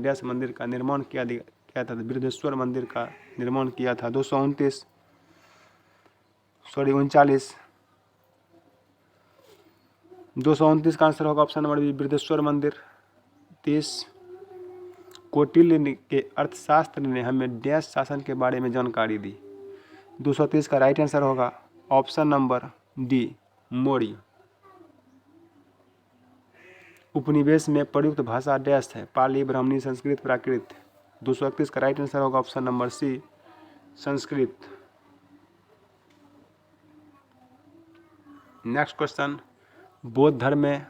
डैश मंदिर का निर्माण किया था? बृहदेश्वर मंदिर का निर्माण किया था। 229 का आंसर होगा ऑप्शन नंबर बी बृहदेश्वर मंदिर। 30 कौटिल्य के अर्थशास्त्र ने हमें डैश शासन के बारे में जानकारी दी। 230 का राइट आंसर होगा ऑप्शन नंबर डी मौर्य। उपनिवेश में प्रयुक्त भाषा डैश है? पाली, ब्राह्मणी, संस्कृत, प्राकृत। 231 का राइट आंसर होगा option number C Sanskrit. Next question बौद्ध धर्म में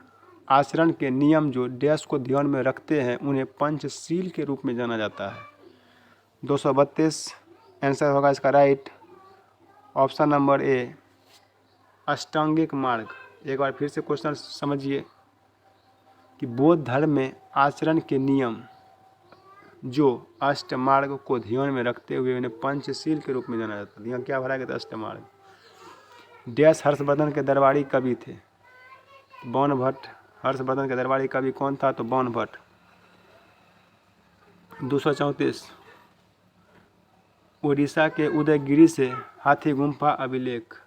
आचरण के नियम जो डैश को ध्यान में रखते हैं उन्हें पंचशील के रूप में जाना जाता है। 232 आंसर होगा इसका राइट ऑप्शन नंबर ए अष्टांगिक मार्ग। एक बार फिर से क्वेश्चन समझिए कि बौद्ध धर्म में आचरण के नियम जो अष्टमार्ग को ध्यान में रखते हुए उन्हें पंचशील के रूप में जाना जाता है। यहाँ क्या भरा गया था? अष्टमार्ग। डैश हर्षवर्धन के दरबारी कवि थे? बाण भट्ट। हर्षवर्धन के दरबारी कवि कौन था? तो बाण भट्ट। 234 उड़ीसा के उदयगिरी से हाथी गुम्फा अभिलेख